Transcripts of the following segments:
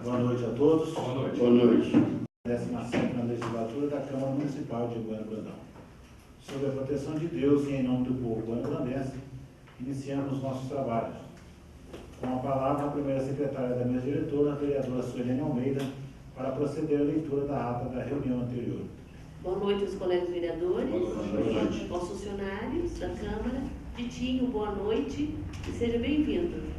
Boa noite a todos. Boa noite. Boa noite. 17ª Legislatura da Câmara Municipal de Bueno Brandão. Sob a proteção de Deus e em nome do povo bueno-brandense, iniciamos nossos trabalhos. Com a palavra, a primeira secretária da mesa diretora, a vereadora Suelene Almeida, para proceder à leitura da ata da reunião anterior. Boa noite aos colegas vereadores, Boa noite. aos funcionários da Câmara. Titinho, boa noite e seja bem-vindo.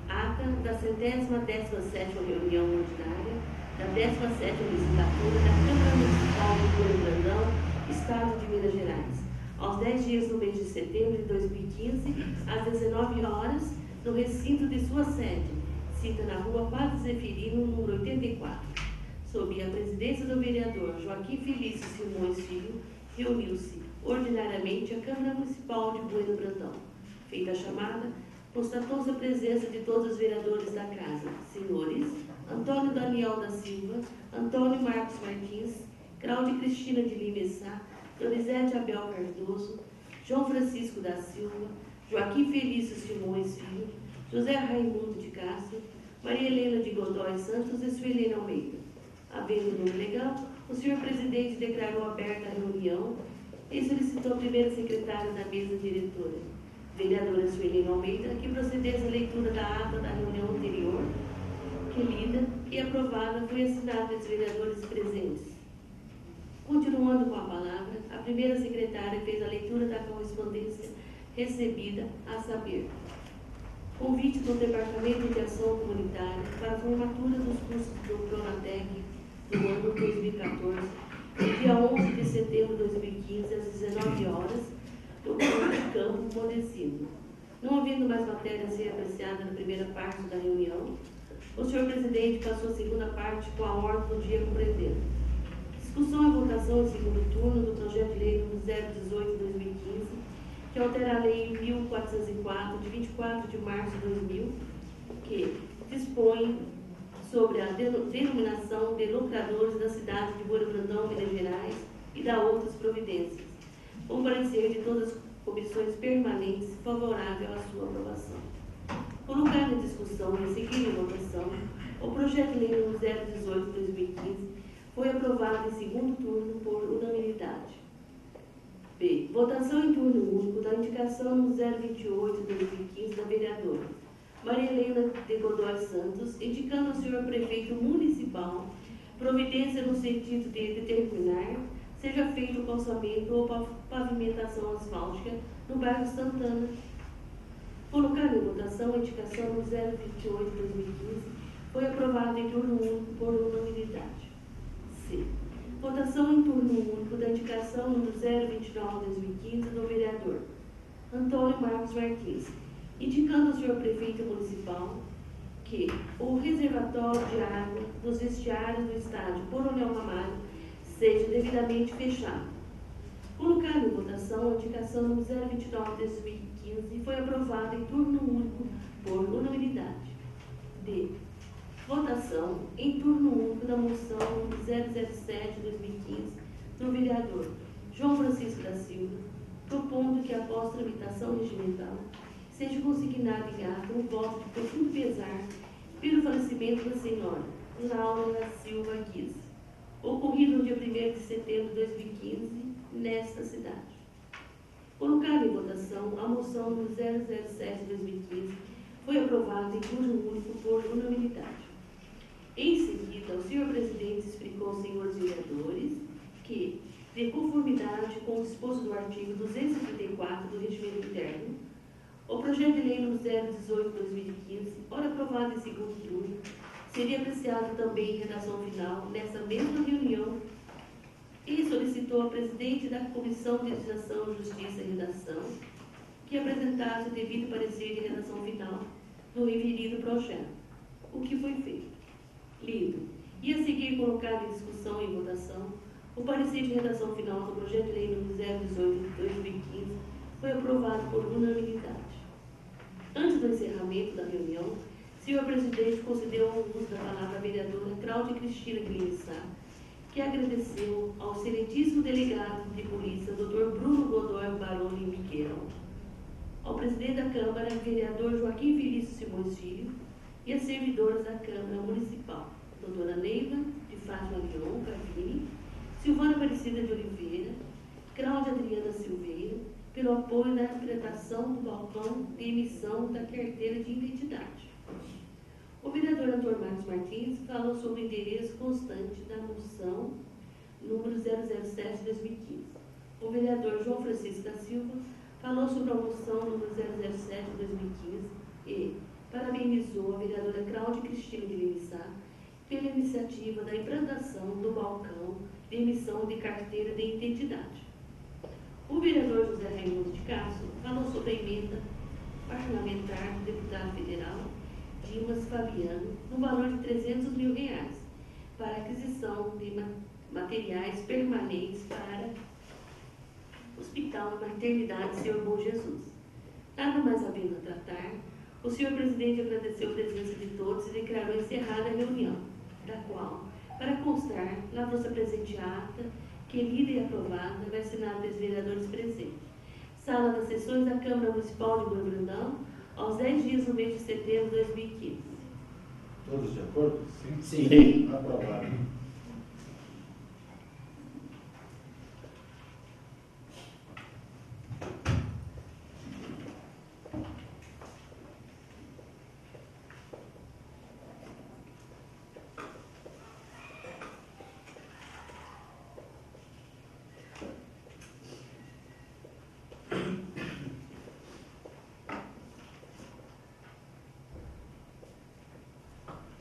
Ata da 117ª reunião ordinária da 17ª legislatura da Câmara Municipal de Bueno Brandão, Estado de Minas Gerais, aos 10 dias do mês de setembro de 2015, às 19 horas, no recinto de sua sede, cita na rua Padre Zeferino, número 84. Sob a presidência do vereador Joaquim Felício Simões Filho, reuniu-se ordinariamente a Câmara Municipal de Bueno Brandão. Feita a chamada, constatou-se a presença de todos os vereadores da casa, senhores Antônio Daniel da Silva, Antônio Marcos Martins, Cláudia Cristina de Lima Sá, Donizete Abel Cardoso, João Francisco da Silva, Joaquim Felício Simões Filho, José Raimundo de Castro, Maria Helena de Godoy Santos e Suelene Almeida. Havendo número legal, o senhor presidente declarou aberta a reunião e solicitou a primeira secretária da mesa diretora, vereadora Suelene Almeida, que procedesse à leitura da ata da reunião anterior, que lida e aprovada foi assinada pelos vereadores presentes. Continuando com a palavra, a primeira secretária fez a leitura da correspondência recebida, a saber, convite do Departamento de Ação Comunitária para a formatura dos cursos do Pronatec do ano 2014, no dia 11 de setembro de 2015, às 19 horas, no Campo Modestino. Não havendo mais matéria a ser apreciada na primeira parte da reunião, o senhor presidente passou a segunda parte com a ordem do dia compreendendo. Discussão e votação em segundo turno do projeto de lei número 018/2015, que altera a lei 1404, de 24 de março de 2000, que dispõe sobre a denominação de locadores da cidade de Bueno Brandão, Minas Gerais, e da outras providências, com parecer de todas as comissões permanentes favorável à sua aprovação. Colocado em discussão e seguir em votação, o projeto de lei número 018/2015 foi aprovado em segundo turno por unanimidade. B. Votação em turno único da indicação número 028/2015 da vereadora Maria Helena de Godoy Santos, indicando ao senhor prefeito municipal providência no sentido de determinar seja feito o calçamento ou pavimentação asfáltica no bairro Santana. Colocado em votação a indicação número 028/2015 foi aprovada em turno único por unanimidade. C. Votação em turno único da indicação número 029/2015 do vereador Antônio Marcos Martins, indicando ao senhor prefeito municipal que o reservatório de água dos vestiários do estádio Coronel Ramalho seja devidamente fechado. Colocado em votação a indicação número 029/2015 foi aprovada em turno único por unanimidade. D. Votação em turno único da moção 007/2015 do vereador João Francisco da Silva, propondo que após tramitação regimental seja consignado em ata um voto de profundo pesar pelo falecimento da senhora Laura da Silva Guiz, ocorrido no dia 1º de setembro de 2015, nesta cidade. Colocada em votação, a moção número 007/2015 foi aprovada em turno único por unanimidade. Em seguida, o senhor presidente explicou aos senhores vereadores que, de conformidade com o disposto do artigo 234 do Regimento Interno, o projeto de lei número 018/2015, ora aprovado em segundo turno, seria apreciado também em redação final nessa mesma reunião e solicitou ao presidente da Comissão de Legislação, Justiça e Redação que apresentasse o devido parecer de redação final do referido projeto, o que foi feito. Lido. E a seguir colocado em discussão e votação, o parecer de redação final do projeto de lei número 018/2015 foi aprovado por unanimidade. Antes do encerramento da reunião, o senhor presidente concedeu ao uso da palavra à vereadora Cláudia Cristina de Lima Sá, que agradeceu ao excelentíssimo delegado de polícia, Dr. Bruno Godoy Baroni Miquel, ao presidente da Câmara, vereador Joaquim Felício Simões Filho, e as servidoras da Câmara Municipal, doutora Neiva de Fátima Leon Carvini, Silvana Aparecida de Oliveira, Cláudia Adriana Silveira, pelo apoio na interpretação do balcão de emissão da carteira de identidade. O vereador Antônio Marcos Martins falou sobre o endereço constante da moção número 007/2015. O vereador João Francisco da Silva falou sobre a moção número 007/2015 e parabenizou a vereadora Cláudia Cristina de Limissá pela iniciativa da implantação do balcão de emissão de carteira de identidade. O vereador José Raimundo de Castro falou sobre a emenda parlamentar do deputado federal Dimas Fabiano no valor de R$300 mil para aquisição de materiais permanentes para Hospital e Maternidade Senhor Bom Jesus. Nada mais havendo a tratar, o senhor presidente agradeceu a presença de todos e declarou encerrada a reunião, da qual, para constar na vossa presente ata, que lida e aprovada, vai assinar pelos vereadores presentes. Sala das sessões da Câmara Municipal de Bom Brandão, aos 10 dias do mês de setembro de 2015. Todos de acordo? Sim. Aprovado.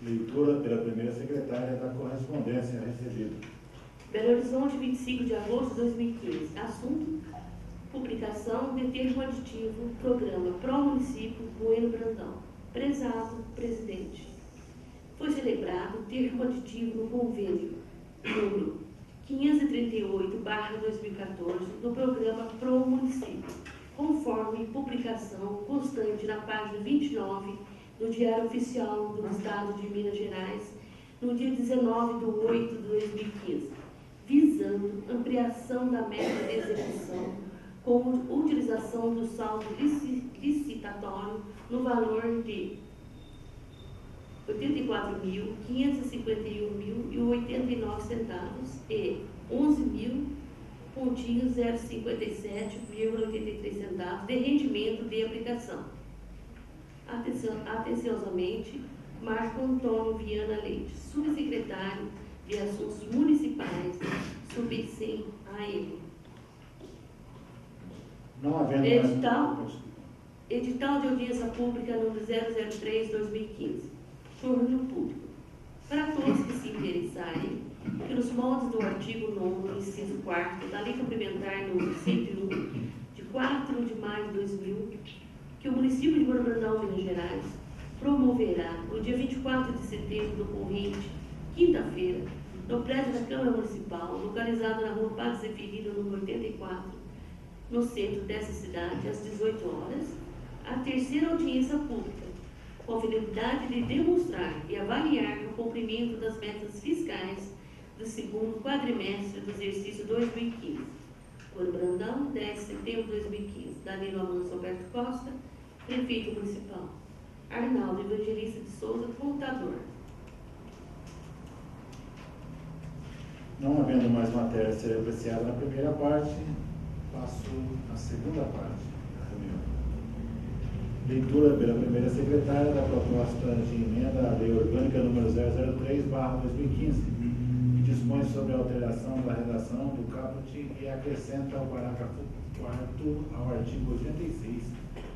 Leitura pela primeira secretária da correspondência recebida. Belo Horizonte, 25 de agosto de 2015. Assunto: publicação de termo aditivo, programa Pró-Município Bueno Brandão. Prezado presidente, foi celebrado termo aditivo no convênio número 538/2014 do programa Pró-Município, conforme publicação constante na página 29 do Diário Oficial do Estado de Minas Gerais, no dia 19/8/2015, visando ampliação da meta de execução com utilização do saldo licitatório no valor de R$ 84.551.089 e R$ 11.057,83 de rendimento de aplicação. Atenciosamente, Marco Antônio Viana Leite, subsecretário de Assuntos Municipais, subsem a ele. Não havendo Edital de audiência pública número 003/2015. Turno público. Para todos que se interessarem, pelos moldes do artigo 9º, inciso 4º, da Lei Complementar número 101, de 4 de maio de 2000, que o município de Bom Brandão, Minas Gerais, promoverá no dia 24 de setembro do corrente, quinta-feira, no prédio da Câmara Municipal, localizado na rua Padre Zeferino, número 84, no centro dessa cidade, às 18 horas, a terceira audiência pública, com a finalidade de demonstrar e avaliar o cumprimento das metas fiscais do segundo quadrimestre do exercício 2015. Bom Brandão, 10 de setembro de 2015. Danilo Amanso Alberto Costa, prefeito municipal. Arnaldo Evangelista de Souza, contador. Não havendo mais matéria a ser apreciada na primeira parte, passo à segunda parte da reunião. Leitura pela primeira secretária da proposta de emenda à Lei Orgânica número 003/2015, que dispõe sobre a alteração da redação do caput e acrescenta ao parágrafo 4º ao artigo 86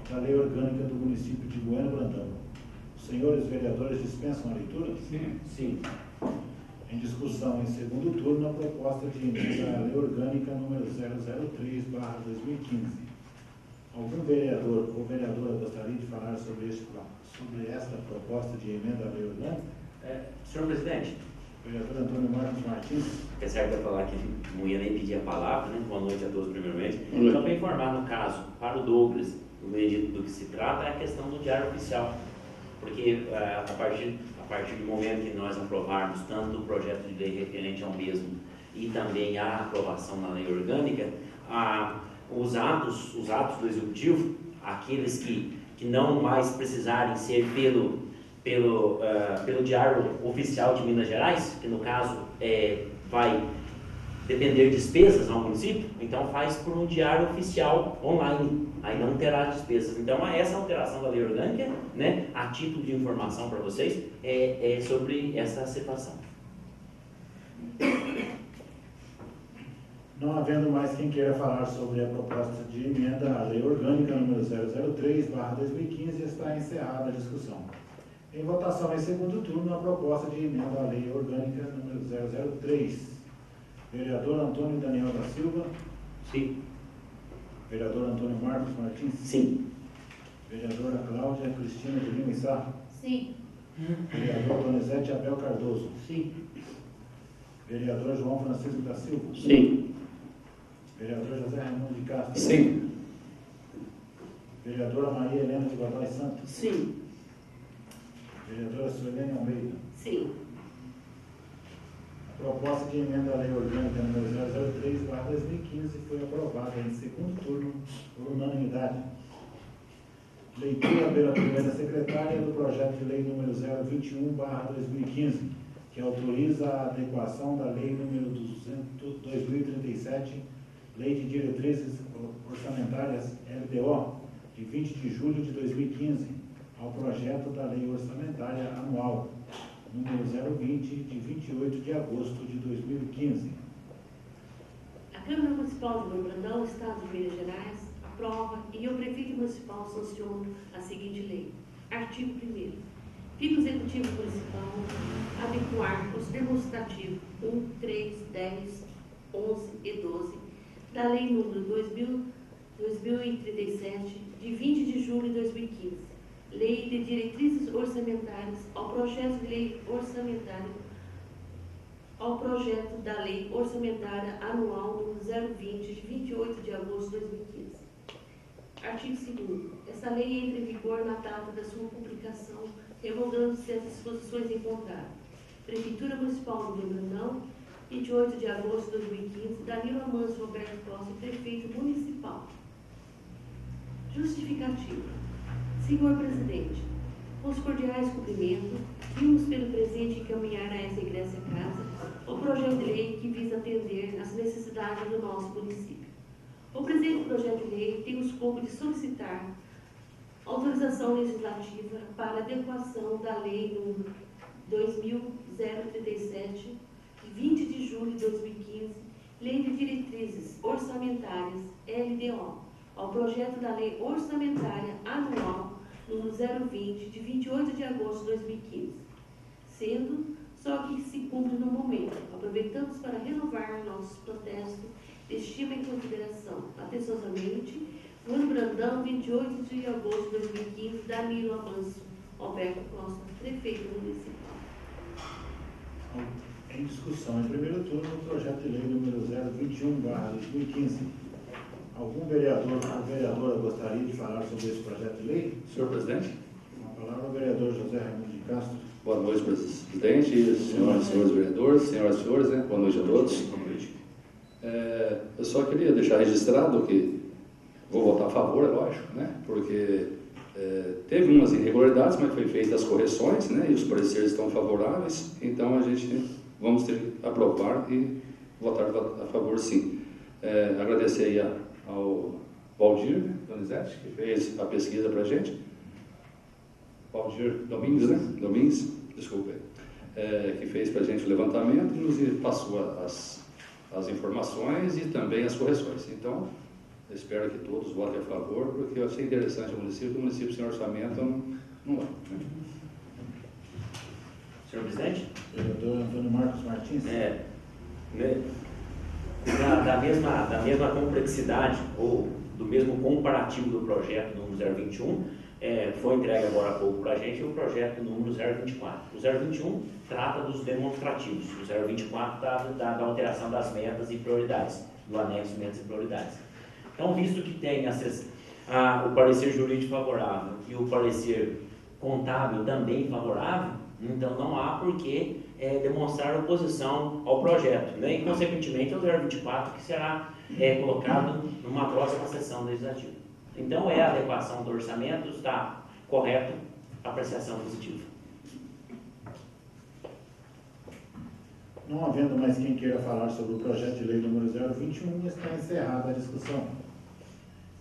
da Lei Orgânica do município de Bueno Brandão. Os senhores vereadores dispensam a leitura? Sim. Em discussão em segundo turno, a proposta de emenda à Lei Orgânica número 003/2015. Algum vereador ou vereadora gostaria de falar sobre esta proposta de emenda à Lei Orgânica? Senhor presidente, Vereador Antônio Marcos Martins. apesar de eu falar que não ia nem pedir a palavra, né? Boa noite a todos primeiramente. Só para informar, no caso, para o Douglas, no meio do que se trata, é a questão do diário oficial. Porque a partir do momento que nós aprovarmos tanto o projeto de lei referente ao mesmo e também a aprovação na lei orgânica, os atos do executivo, aqueles que não mais precisarem ser pelo Diário Oficial de Minas Gerais, que no caso vai depender de despesas ao município, então faz por um diário oficial online, aí não terá despesas. Então essa alteração da lei orgânica, né, a título de informação para vocês, é sobre essa situação. Não havendo mais quem queira falar sobre a proposta de emenda à lei orgânica número 003/2015, está encerrada a discussão. Em votação em segundo turno, a proposta de emenda à lei orgânica número 003. Vereador Antônio Daniel da Silva. Sim. Vereador Antônio Marcos Martins. Sim. Vereadora Cláudia Cristina de Lima Sá. Sim. Vereador Donizete Abel Cardoso. Sim. Vereador João Francisco da Silva. Sim. Vereador José Raimundo de Castro. Sim. Vereadora Maria Helena de Godoy Santos. Sim. Vereadora Suelene Almeida. Sim. A proposta de emenda à lei orgânica número 003/2015 foi aprovada em segundo turno por unanimidade. Leitura pela primeira secretária do projeto de lei número 021/2015, que autoriza a adequação da lei número 2037, Lei de Diretrizes Orçamentárias LDO, de 20 de julho de 2015, ao projeto da Lei Orçamentária Anual, número 020, de 28 de agosto de 2015. A Câmara Municipal de Bom Brandão, Estado de Minas Gerais, aprova e o Prefeito Municipal sanciona a seguinte lei. Artigo 1º. Fica o Executivo Municipal adequar os demonstrativos 1, 3, 10, 11 e 12 da Lei número 2037, de 20 de julho de 2015, Lei de Diretrizes Orçamentárias, ao projeto de lei orçamentária, ao projeto da Lei Orçamentária Anual número 020, de 28 de agosto de 2015. Artigo 2º. Essa lei entra em vigor na data da sua publicação, revogando-se as disposições em contrato. Prefeitura Municipal de Bom Brandão, 28 de agosto de 2015, Danilo Amâncio Roberto Costa, Prefeito Municipal. Justificativa. Senhor Presidente, com os cordiais cumprimentos, vimos pelo presente encaminhar a essa egressa casa o projeto de lei que visa atender às necessidades do nosso município. O presente projeto de lei tem o escopo de solicitar autorização legislativa para adequação da Lei número 2037, de 20 de julho de 2015, Lei de Diretrizes Orçamentárias, LDO, ao projeto da Lei Orçamentária Anual número 020, de 28 de agosto de 2015, sendo só que se cumpre no momento. Aproveitamos para renovar nossos protestos de estima e consideração. Atenciosamente, Bom Brandão, 28 de agosto de 2015, Danilo Amâncio Roberto Costa, Prefeito Municipal. Em discussão, em primeiro turno, o projeto de lei número 021/2015. Algum vereador ou vereadora gostaria de falar sobre esse projeto de lei? Senhor presidente. Uma palavra ao vereador José Raimundo de Castro. Boa noite, presidente, senhoras e senhores vereadores, senhoras e senhores, né? Boa noite a todos. Boa noite. Eu só queria deixar registrado que vou votar a favor, é lógico, né? Porque teve umas irregularidades, mas foi feitas as correções, né? E os pareceres estão favoráveis, então a gente vamos ter que aprovar e votar a favor, sim. Agradecer aí ao Valdir, né? Donizete, que fez a pesquisa para a gente. Valdir Domingues, né? Domingues, desculpa aí. Que fez para a gente o levantamento e nos passou as informações e também as correções. Então, eu espero que todos votem a favor, porque eu achei interessante o município sem orçamento não é. Né? Senhor Presidente? Vereador Antônio Marcos Martins. Né, da mesma complexidade ou do mesmo comparativo do projeto número 021, foi entregue agora há pouco para a gente o projeto número 024. O 021 trata dos demonstrativos, o 024 trata da alteração das metas e prioridades, do anexo metas e prioridades. Então, visto que tem o parecer jurídico favorável e o parecer contábil também favorável, então não há por que demonstrar oposição ao projeto, né? E, consequentemente, é o 024 que será colocado numa próxima sessão legislativa. Então, a adequação do orçamento, está correto, apreciação positiva. Não havendo mais quem queira falar sobre o projeto de lei número 021, está encerrada a discussão.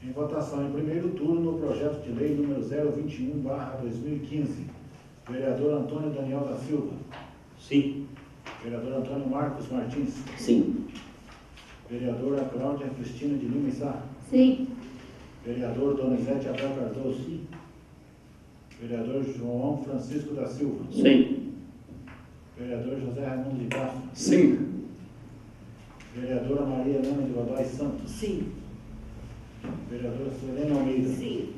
Em votação em primeiro turno, o projeto de lei número 021/2015. Vereador Antônio Daniel da Silva. Sim. Vereador Antônio Marcos Martins. Sim. Vereadora Cláudia Cristina de Lima Sá. Sim. Vereador Donizete Abel Cardoso. Sim. Vereador João Francisco da Silva. Sim. Vereador José Raimundo de Castro. Sim. Vereadora Maria Helena de Godoy Santos. Sim. Vereadora Suelene Almeida. Sim.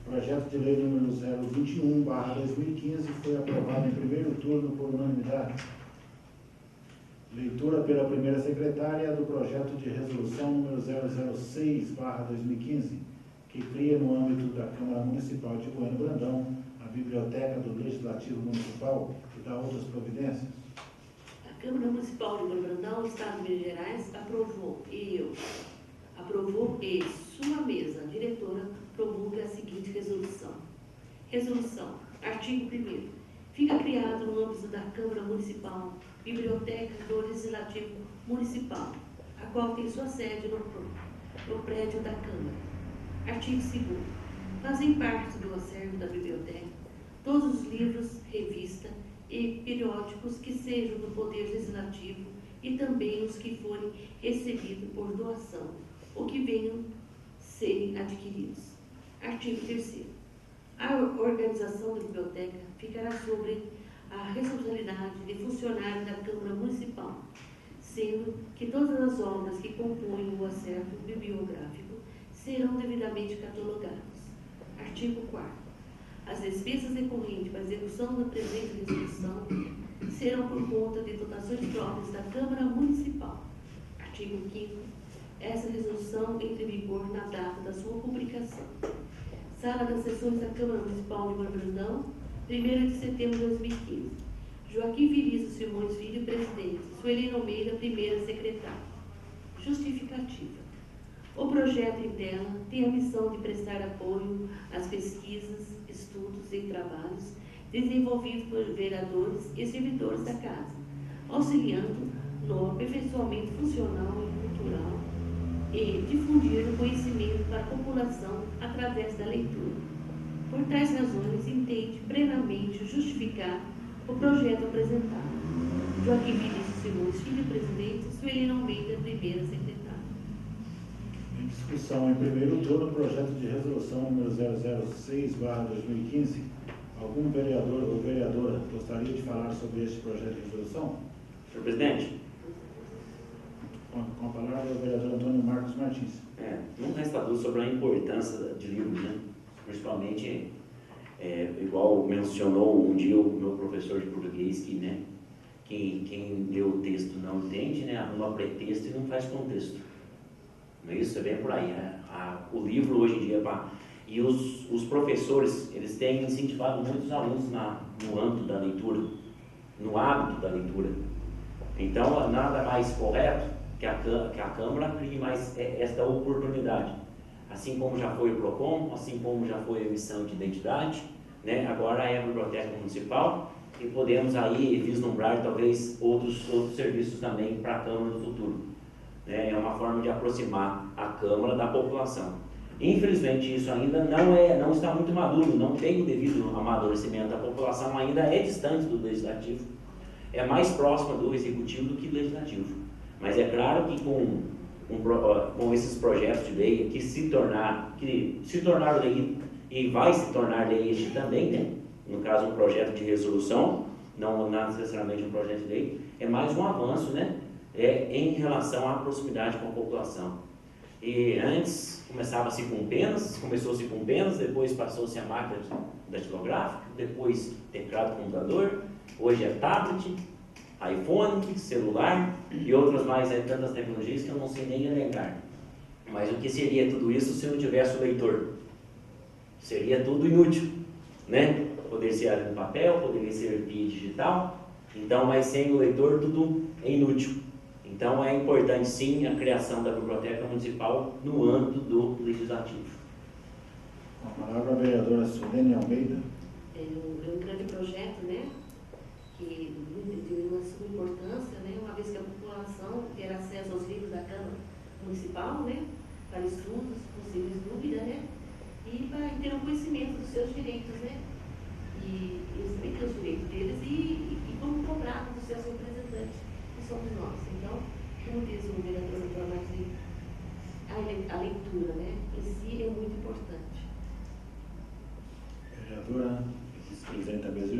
Projeto de lei número 021/2015 foi aprovado em primeiro turno por unanimidade. Leitura pela primeira secretária do projeto de resolução número 006/2015, que cria no âmbito da Câmara Municipal de Bueno Brandão a Biblioteca do Legislativo Municipal e dá outras providências. A Câmara Municipal de Bueno Brandão, Estado de Minas Gerais, aprovou e sua mesa diretora promulga a seguinte resolução. Resolução. Artigo 1º. Fica criado no âmbito da Câmara Municipal Biblioteca do Legislativo Municipal, a qual tem sua sede no prédio da Câmara. Artigo 2º. Fazem parte do acervo da biblioteca todos os livros, revistas e periódicos que sejam do Poder Legislativo e também os que forem recebidos por doação ou que venham serem adquiridos. Artigo 3º. A organização da biblioteca ficará sobre a responsabilidade de funcionário da Câmara Municipal, sendo que todas as obras que compõem o acervo bibliográfico serão devidamente catalogadas. Artigo 4º. As despesas decorrentes para a execução da presente resolução serão por conta de dotações próprias da Câmara Municipal. Artigo 5º. Essa resolução entra em vigor na data da sua publicação. Sala das Sessões da Câmara Municipal de Bueno Brandão, 1º de setembro de 2015. Joaquim Vinícius Simões Filho, presidente. Suelene Almeida, primeira secretária. Justificativa. O projeto em tela tem a missão de prestar apoio às pesquisas, estudos e trabalhos desenvolvidos por vereadores e servidores da Casa, auxiliando no aperfeiçoamento funcional e cultural e difundir o conhecimento para a população através da leitura. Por tais razões, entende plenamente justificar o projeto apresentado. Joaquim Vinícius Simões Filho, presidente. Suelene Almeida, primeira secretária. Em discussão em primeiro turno, o projeto de resolução número 006/2015. Algum vereador ou vereadora gostaria de falar sobre este projeto de resolução? Senhor presidente. Com a palavra, o vereador Antônio Marcos Martins. Não resta dúvida sobre a importância de livros, né? Principalmente, igual mencionou um dia o meu professor de português, que, né, quem lê o texto não entende, né, arruma pretexto e não faz contexto. Não é isso? É bem por aí. O livro hoje em dia, e os professores, eles têm incentivado muitos alunos no âmbito da leitura, no hábito da leitura. Então, nada mais correto que a Câmara crie mais esta oportunidade. Assim como já foi o PROCON, assim como já foi a emissão de identidade, né? Agora é a Biblioteca Municipal e podemos aí vislumbrar talvez outros serviços também para a Câmara no futuro. Né? É uma forma de aproximar a Câmara da população. Infelizmente isso ainda não está muito maduro, não tem o devido amadurecimento. A população ainda é distante do Legislativo, é mais próxima do Executivo do que do Legislativo. Mas é claro que com esses projetos de lei que se tornaram lei e vai se tornar lei este também, né? No caso um projeto de resolução, não necessariamente um projeto de lei, é mais um avanço, né? Em relação à proximidade com a população. E antes começou-se com penas, depois passou-se a máquina datilográfica, depois teclado computador, hoje é tablet, iPhone, celular e outras mais, tantas tecnologias que eu não sei nem elencar. Mas o que seria tudo isso se não tivesse o leitor? Seria tudo inútil, né? Poderia ser no papel, poderia ser via digital, então, mas sem o leitor tudo é inútil. Então é importante sim a criação da Biblioteca Municipal no âmbito do Legislativo. Com a palavra a vereadora Suelene Almeida. É um grande projeto, né? Que de uma suma importância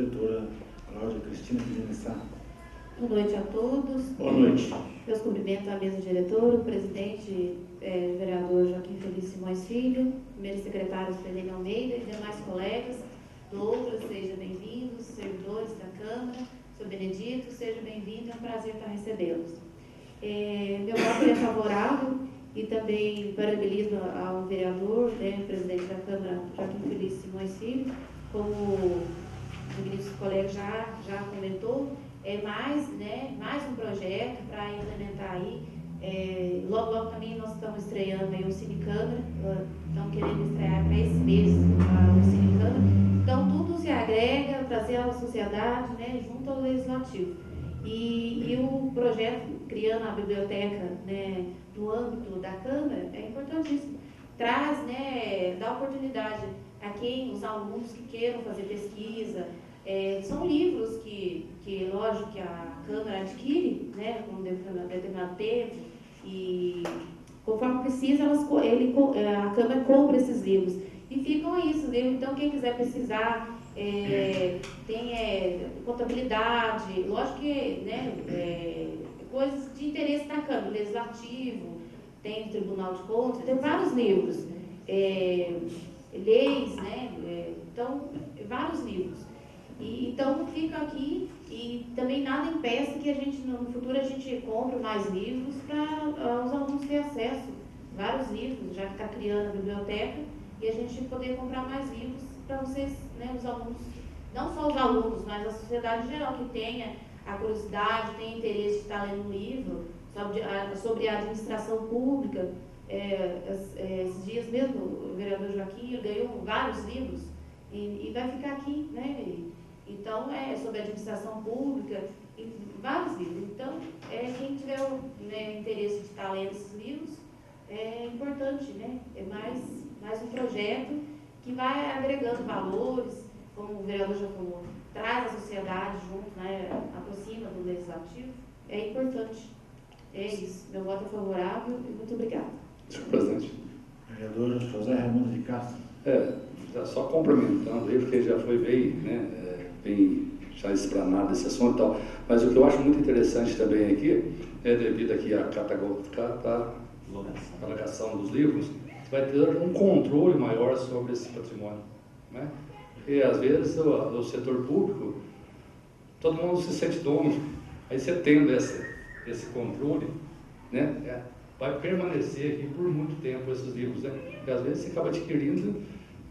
diretora Cláudia Cristina de Lima Sá. Boa noite a todos. Boa noite. Meus cumprimentos à mesa diretora, o presidente, vereador Joaquim Felício Simões Filho, primeiro secretário Frederico Almeida e demais colegas. Douglas, seja bem-vindo, servidores da Câmara, senhor Benedito, seja bem-vindo, é um prazer estar recebê-los. Meu voto é favorável e também parabenizo ao vereador, presidente da Câmara, Joaquim Felício Simões Filho, como o ministro colega já comentou, mais um projeto para implementar aí. Logo também nós estamos estreando aí o Cine Câmara, estamos querendo estrear para esse mês o Cine Câmara. Então tudo se agrega, trazer a sociedade, junto ao Legislativo. E o projeto criando a biblioteca, no âmbito da Câmara é importantíssimo. Traz, dá oportunidade a quem, os alunos que queiram fazer pesquisa. São livros que, lógico, que a Câmara adquire, por um determinado tempo, e conforme precisa, a Câmara compra esses livros. E ficam aí esses livros. Então, quem quiser pesquisar, tem contabilidade, lógico que, coisas de interesse da Câmara, legislativo, tem o Tribunal de Contas, tem vários livros, leis, então, vários livros. Então fica aqui e também nada impeça que a gente, no futuro, a gente compre mais livros para os alunos terem acesso. Vários livros, já que está criando a biblioteca, e a gente poder comprar mais livros para vocês, os alunos, não só os alunos, mas a sociedade em geral, que tenha a curiosidade, tenha interesse de estar lendo um livro sobre a administração pública. Esses dias mesmo, o vereador Joaquim ganhou vários livros e vai ficar aqui, Então, sobre a administração pública, vários livros. Então, quem tiver interesse de estar lendo esses livros, é importante, É mais um projeto que vai agregando valores, como o vereador já falou, traz a sociedade junto, aproxima do legislativo. É importante. É isso. Meu voto é favorável e muito obrigada. Senhor presidente. Vereador José Raimundo de Castro. Só complementando aí, porque já foi bem já explanado esse assunto e tal, mas o que eu acho muito interessante também aqui é devido aqui à catalogação dos livros, vai ter um controle maior sobre esse patrimônio, Porque às vezes o setor público, todo mundo se sente dono, aí você tendo esse controle, vai permanecer aqui por muito tempo esses livros, Porque às vezes você acaba adquirindo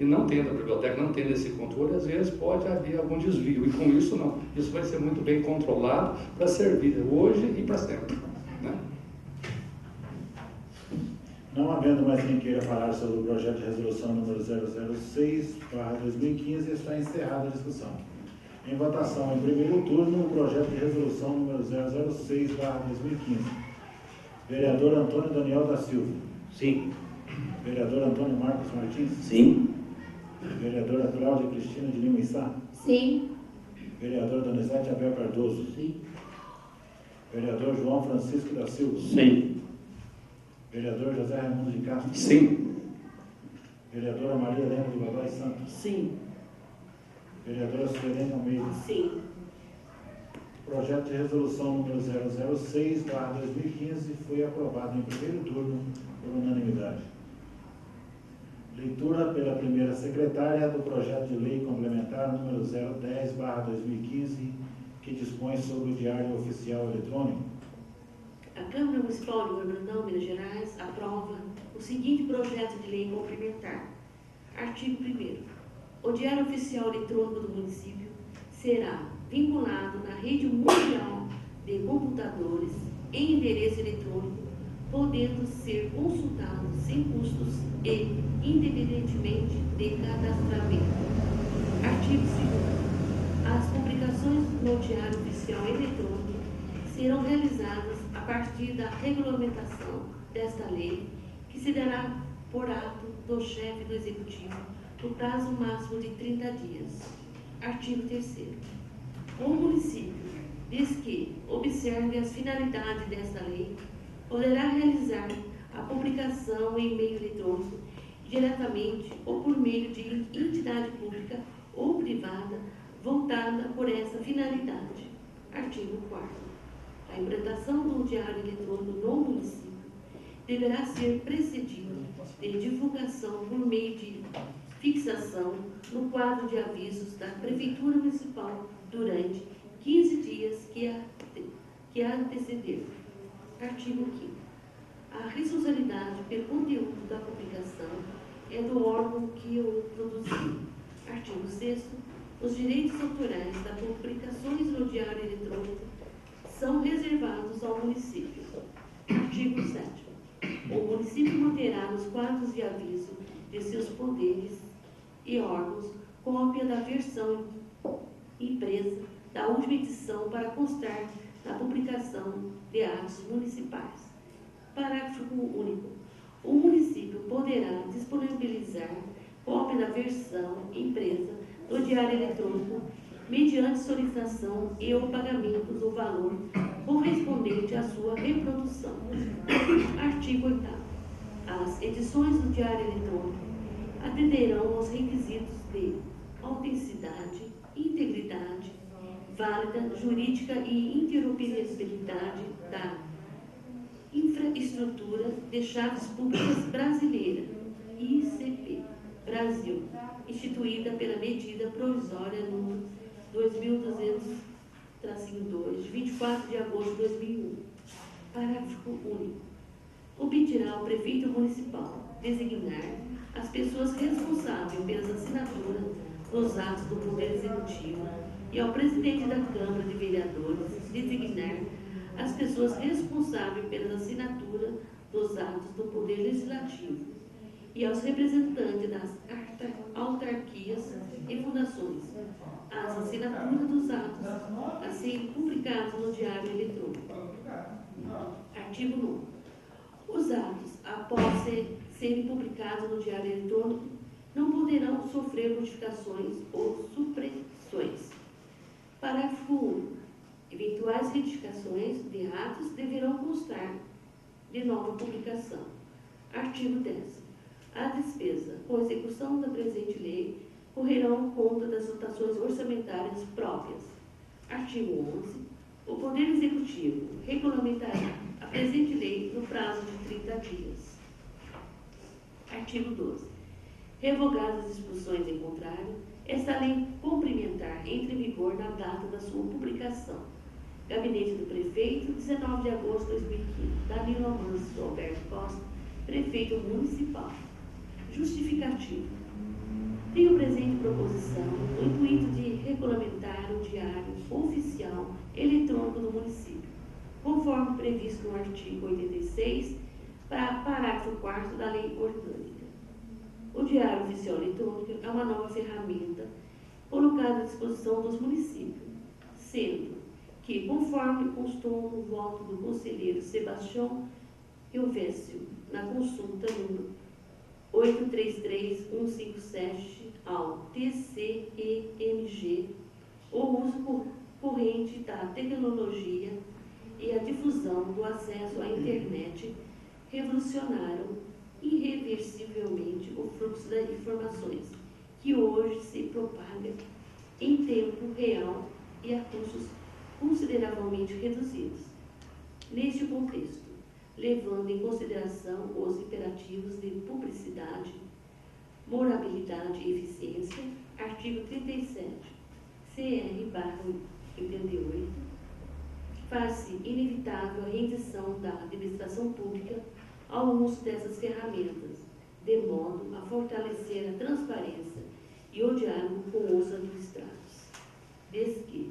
e não tendo a biblioteca, não tendo esse controle, às vezes pode haver algum desvio, e com isso não. Isso vai ser muito bem controlado para servir hoje e para sempre. Não havendo mais quem queira falar sobre o projeto de resolução número 006/2015, está encerrada a discussão. Em votação, em primeiro turno, o projeto de resolução número 006/2015. Vereador Antônio Daniel da Silva. Sim. Vereador Antônio Marcos Martins. Sim. Vereadora Cláudia Cristina de Lima Sá. Sim. Vereador Donizete Abel Cardoso. Sim. Vereador João Francisco da Silva. Sim. Vereador José Raimundo de Castro. Sim. Vereadora Maria Helena de Godoy Santos. Sim. Vereadora Suelene Almeida. Sim. Projeto de resolução número 006/2015 foi aprovado em primeiro turno por unanimidade. Leitura pela primeira secretária do projeto de lei complementar número 010/2015, que dispõe sobre o Diário Oficial Eletrônico. A Câmara Municipal de Governador, Minas Gerais, aprova o seguinte projeto de lei complementar. Artigo 1º. O Diário Oficial Eletrônico do município será vinculado na rede mundial de computadores em endereço eletrônico, podendo ser consultado sem custos e independentemente de cadastramento. Artigo 2º. As publicações no Diário Oficial Eletrônico serão realizadas a partir da regulamentação desta lei, que se dará por ato do chefe do Executivo, no prazo máximo de 30 dias. Artigo 3º. O município, desde que observe as finalidades desta lei, poderá realizar a publicação em meio eletrônico, diretamente ou por meio de entidade pública ou privada, voltada Finalidade. Artigo 4º. A implantação do diário eletrônico no município deverá ser precedida de divulgação por meio de fixação no quadro de avisos da Prefeitura Municipal durante 15 dias que a anteceder. Artigo 5º. A responsabilidade pelo conteúdo da publicação é do órgão que o produziu. Artigo 6º. Os direitos autorais das publicações no diário eletrônico são reservados ao município. Artigo 7º. O município manterá nos quadros de aviso de seus poderes e órgãos cópia da versão impressa da última edição para constar na publicação de atos municipais. Parágrafo único. O município poderá disponibilizar cópia da versão impressa do diário eletrônico mediante solicitação e ou pagamento do valor correspondente à sua reprodução. Artigo 8º. As edições do diário eletrônico atenderão aos requisitos de autenticidade, integridade, válida, jurídica e interoperabilidade da infraestrutura de chaves públicas brasileira, ICP, Brasil, instituída pela medida provisória número 2200-2, de 24 de agosto de 2001. Parágrafo único. Competirá ao prefeito municipal designar as pessoas responsáveis pelas assinaturas dos atos do Poder Executivo e ao presidente da Câmara de Vereadores designar as pessoas responsáveis pelas assinaturas dos atos do Poder Legislativo e aos representantes das autarquias e fundações as assinaturas dos atos a serem publicados no Diário Eletrônico. Artigo 9. Os atos, após serem publicados no Diário Eletrônico, não poderão sofrer modificações ou supressões. Parágrafo único. Eventuais retificações de atos deverão constar de nova publicação. Artigo 10. A despesa com execução da presente lei correrão conta das dotações orçamentárias próprias. Artigo 11. O Poder Executivo regulamentará a presente lei no prazo de 30 dias. Artigo 12. Revogadas as disposições em contrário, esta lei complementar entra em vigor na data da sua publicação. Gabinete do Prefeito, 19 de agosto de 2015. Danilo Amâncio Alberto Costa, Prefeito Municipal. Justificativo. Tem o presente proposição o intuito de regulamentar o diário oficial eletrônico do município, conforme previsto no artigo 86, parágrafo 4º da Lei Orgânica. O Diário Oficial Eletrônico é uma nova ferramenta colocada à disposição dos municípios, sendo que, conforme constou no voto do conselheiro Sebastião Elvésio, na consulta número 833157 ao TCEMG, o uso corrente da tecnologia e a difusão do acesso à internet revolucionaram irreversivelmente o fluxo das informações, que hoje se propaga em tempo real e a custos consideravelmente reduzidos. Neste contexto, levando em consideração os imperativos de publicidade, morabilidade e eficiência, artigo 37, CR/88, faz-se inevitável a rendição da administração pública ao uso dessas ferramentas, de modo a fortalecer a transparência e o diálogo com os administrados. Desde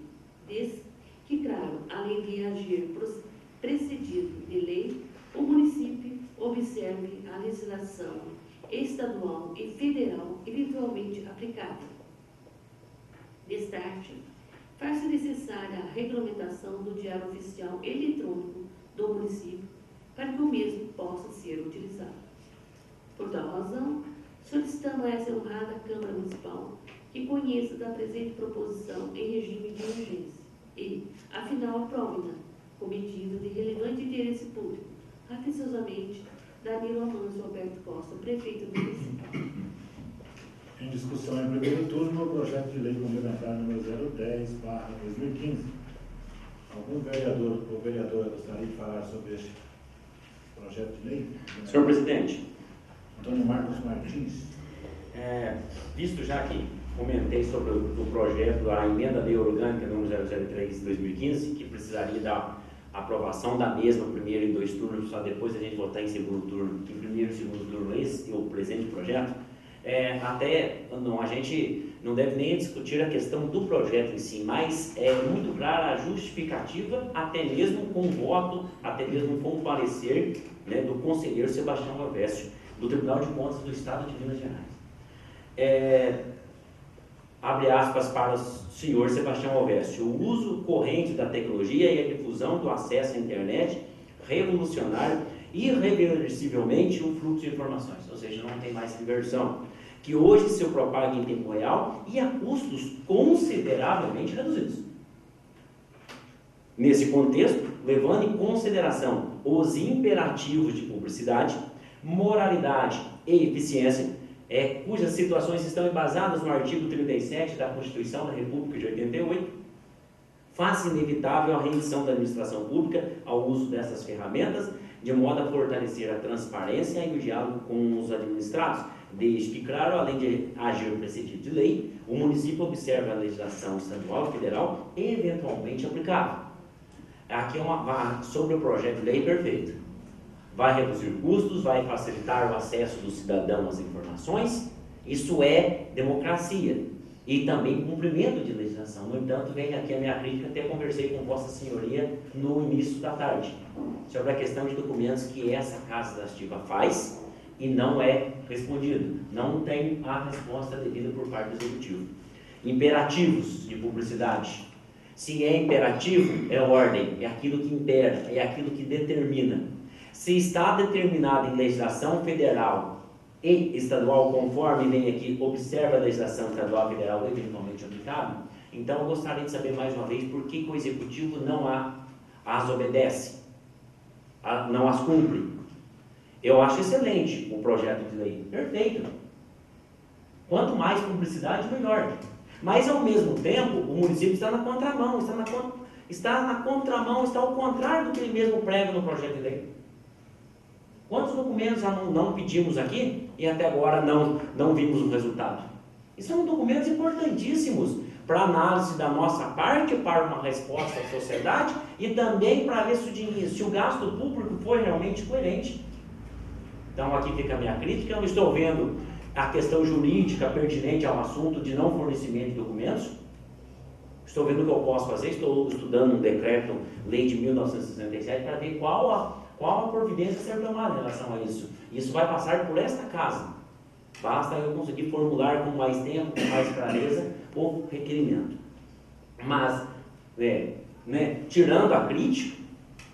que, claro, além de agir precedido de lei, o município observe a legislação estadual e federal eventualmente aplicável. Destarte, faz-se necessária a regulamentação do Diário Oficial Eletrônico do município para que o mesmo possa ser utilizado. Por tal razão, solicitamos a essa honrada Câmara Municipal que conheça da presente proposição em regime de urgência e, afinal, aprove-na com medida de relevante interesse público. Atenciosamente, Danilo Amâncio Alberto Costa, Prefeito Municipal. Em discussão em primeiro turno, o projeto de lei complementar número 010/2015. Algum vereador ou vereadora gostaria de falar sobre este projeto de lei? Senhor presidente, Antônio Marcos Martins. visto já que comentei sobre o projeto, a emenda lei orgânica número 003 de 2015, que precisaria da aprovação da mesma primeiro e 2 turnos, só depois a gente votar em segundo turno, em primeiro e segundo turno esse, o presente projeto, a gente não deve nem discutir a questão do projeto em si, mas é muito clara a justificativa, até mesmo com voto, até mesmo com o parecer, né, do conselheiro Sebastião Alvécio, do Tribunal de Contas do Estado de Minas Gerais. Abre aspas para o senhor Sebastião Alvécio: o uso corrente da tecnologia e a difusão do acesso à internet revolucionário irreversivelmente o fluxo de informações, ou seja, não tem mais inversão, que hoje se propaga em tempo real e a custos consideravelmente reduzidos. Nesse contexto, levando em consideração os imperativos de publicidade, moralidade e eficiência, cujas situações estão embasadas no artigo 37 da Constituição da República de 88, faz inevitável a rendição da administração pública ao uso dessas ferramentas, de modo a fortalecer a transparência e o diálogo com os administrados, desde que, claro, além de agir precedido de lei, o município observa a legislação estadual e federal eventualmente aplicável. Aqui sobre o projeto de lei perfeito. Vai reduzir custos, vai facilitar o acesso do cidadão às informações, isso é democracia e também cumprimento de legislação. No entanto, vem aqui a minha crítica, até conversei com Vossa Senhoria no início da tarde, sobre a questão de documentos que essa Casa Legislativa faz e não é respondido, não tem a resposta devida por parte do Executivo. Imperativos de publicidade. Se é imperativo, é ordem, é aquilo que impera, é aquilo que determina. Se está determinado em legislação federal e estadual, conforme vem aqui, observa a legislação estadual e federal eventualmente aplicável, então eu gostaria de saber mais uma vez por que o Executivo não as obedece, não as cumpre. Eu acho excelente o projeto de lei, perfeito. Quanto mais publicidade, melhor. Mas, ao mesmo tempo, o município está na contramão, está ao contrário do que ele mesmo prega no projeto de lei. Quantos documentos já não pedimos aqui e até agora não vimos o resultado? E são documentos importantíssimos para análise da nossa parte, para uma resposta à sociedade e também para ver se o gasto público foi realmente coerente. Então, aqui fica a minha crítica. Eu estou vendo a questão jurídica pertinente ao assunto de não fornecimento de documentos. Estou vendo o que eu posso fazer, estou estudando um decreto, lei de 1967, para ver qual a providência a ser tomada em relação a isso. Isso vai passar por esta casa. Basta eu conseguir formular com mais tempo, com mais clareza, o requerimento. Mas, tirando a crítica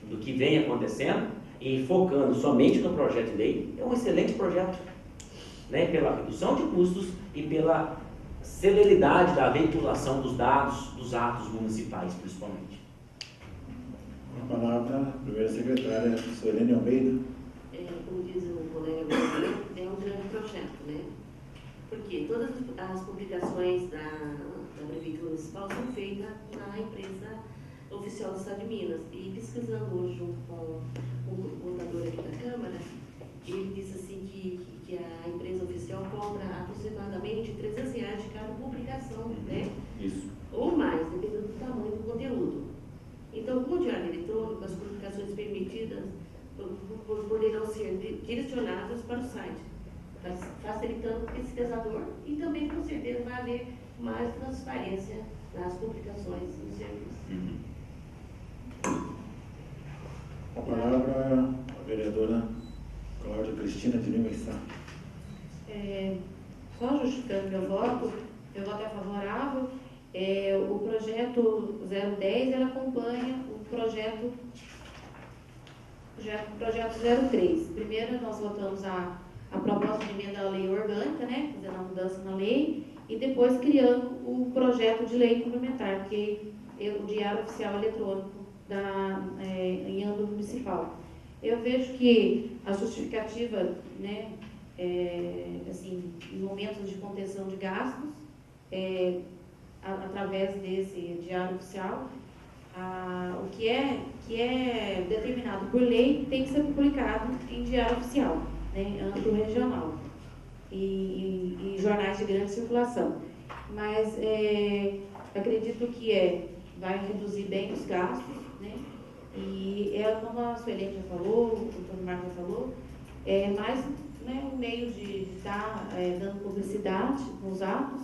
do que vem acontecendo e focando somente no projeto de lei, é um excelente projeto, pela redução de custos e pela celeridade da veiculação dos dados, dos atos municipais, principalmente. Com a palavra, a primeira secretária, Suelene Almeida. Como diz o colega brasileiro, é um grande projeto, Porque todas as publicações da Prefeitura Municipal são feitas na imprensa oficial do Estado de Minas. E pesquisando hoje junto com o contador aqui da Câmara, ele disse assim que a empresa oficial cobra aproximadamente R$300 de cada publicação, Isso. Ou mais, dependendo do tamanho do conteúdo. Então, com o diário eletrônico, as publicações permitidas poderão ser direcionadas para o site, facilitando o pesquisador e também, com certeza, vai haver mais transparência nas publicações e nos serviços. Com a palavra, a vereadora Cláudia Cristina de Lima Sá. Só justificando meu voto é favorável. O projeto 010, ela acompanha o projeto 03. Primeiro, nós votamos a proposta de emenda à lei orgânica, fazendo a mudança na lei, e depois criando o projeto de lei complementar, porque o diário oficial eletrônico em âmbito municipal. Eu vejo que a justificativa, assim, em momentos de contenção de gastos, através desse diário oficial, o que é determinado por lei tem que ser publicado em diário oficial, né, âmbito regional e jornais de grande circulação. Mas acredito que vai reduzir bem os gastos, né, e como a Suelene já falou, o doutor Marco já falou, mais, né, um meio de estar dando publicidade nos atos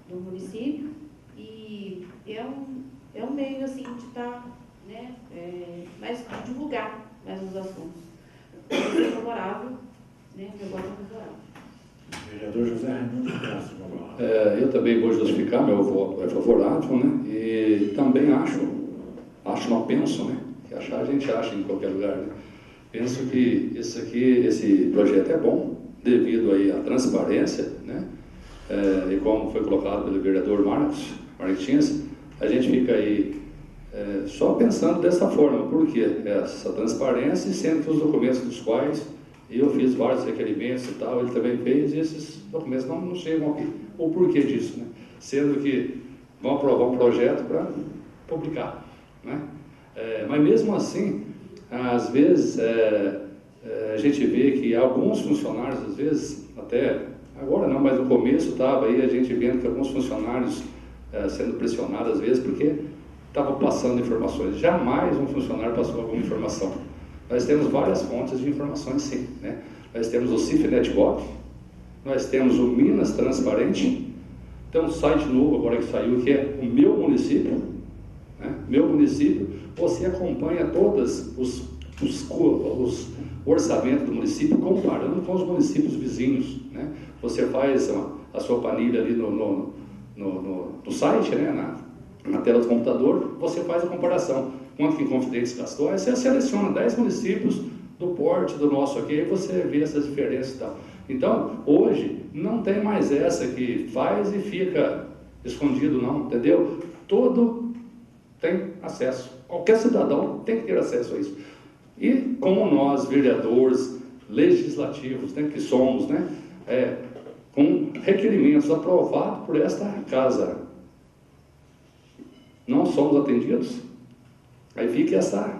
do município, e é um meio assim de estar, né, mais de divulgar mais os assuntos. Eu sou favorável, né, meu voto é favorável. Vereador José Raimundo de Castro, eu também vou justificar, meu voto é favorável, né? E também não penso, né? Que achar a gente acha em qualquer lugar, né? Penso que esse projeto é bom, devido aí à transparência, né? E como foi colocado pelo vereador Martins, a gente fica aí só pensando dessa forma, porque essa transparência, sendo que os documentos dos quais eu fiz vários requerimentos e tal, ele também fez, e esses documentos não chegam aqui. O porquê disso, né? Sendo que vão aprovar um projeto para publicar, né? Mas mesmo assim, às vezes, a gente vê que alguns funcionários, às vezes, até agora não, mas no começo estava aí a gente vendo que alguns funcionários sendo pressionados, às vezes, porque estavam passando informações. Jamais um funcionário passou alguma informação. Nós temos várias fontes de informações, sim, né? Nós temos o CIFNet Gov, nós temos o Minas Transparente, tem um site novo agora que saiu, que é o Meu Município, né? Meu Município, você acompanha todos os orçamentos do município, comparando com os municípios vizinhos, né? Você faz a sua planilha ali no site, né? Na tela do computador, você faz a comparação. Quanto que Inconfidentes gastou, aí você seleciona 10 municípios do porte do nosso aqui, aí você vê essas diferenças e tal. Então, hoje, não tem mais essa que faz e fica escondido, não, entendeu? Todo tem acesso, qualquer cidadão tem que ter acesso a isso. E como nós, vereadores legislativos, né, que somos, né, com requerimentos aprovados por esta casa, não somos atendidos, aí fica essa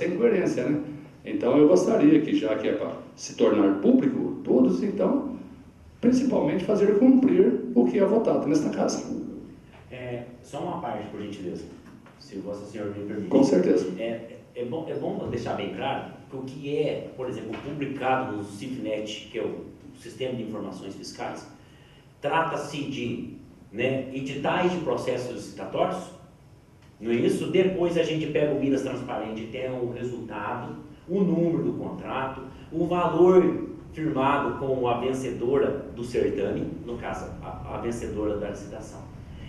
incoerência, né? Então eu gostaria que, já que é para se tornar público, todos, então, principalmente fazer cumprir o que é votado nesta casa. Só uma parte, por gentileza, se Vossa Senhora me permite. Com certeza. É bom deixar bem claro que o que é, por exemplo, publicado no CIFNet, que é o Sistema de Informações Fiscais, trata-se de, né, editais de processos licitatórios, não é isso? Depois a gente pega o Minas Transparente e tem o resultado, o número do contrato, o valor firmado com a vencedora do certame, no caso, a vencedora da licitação.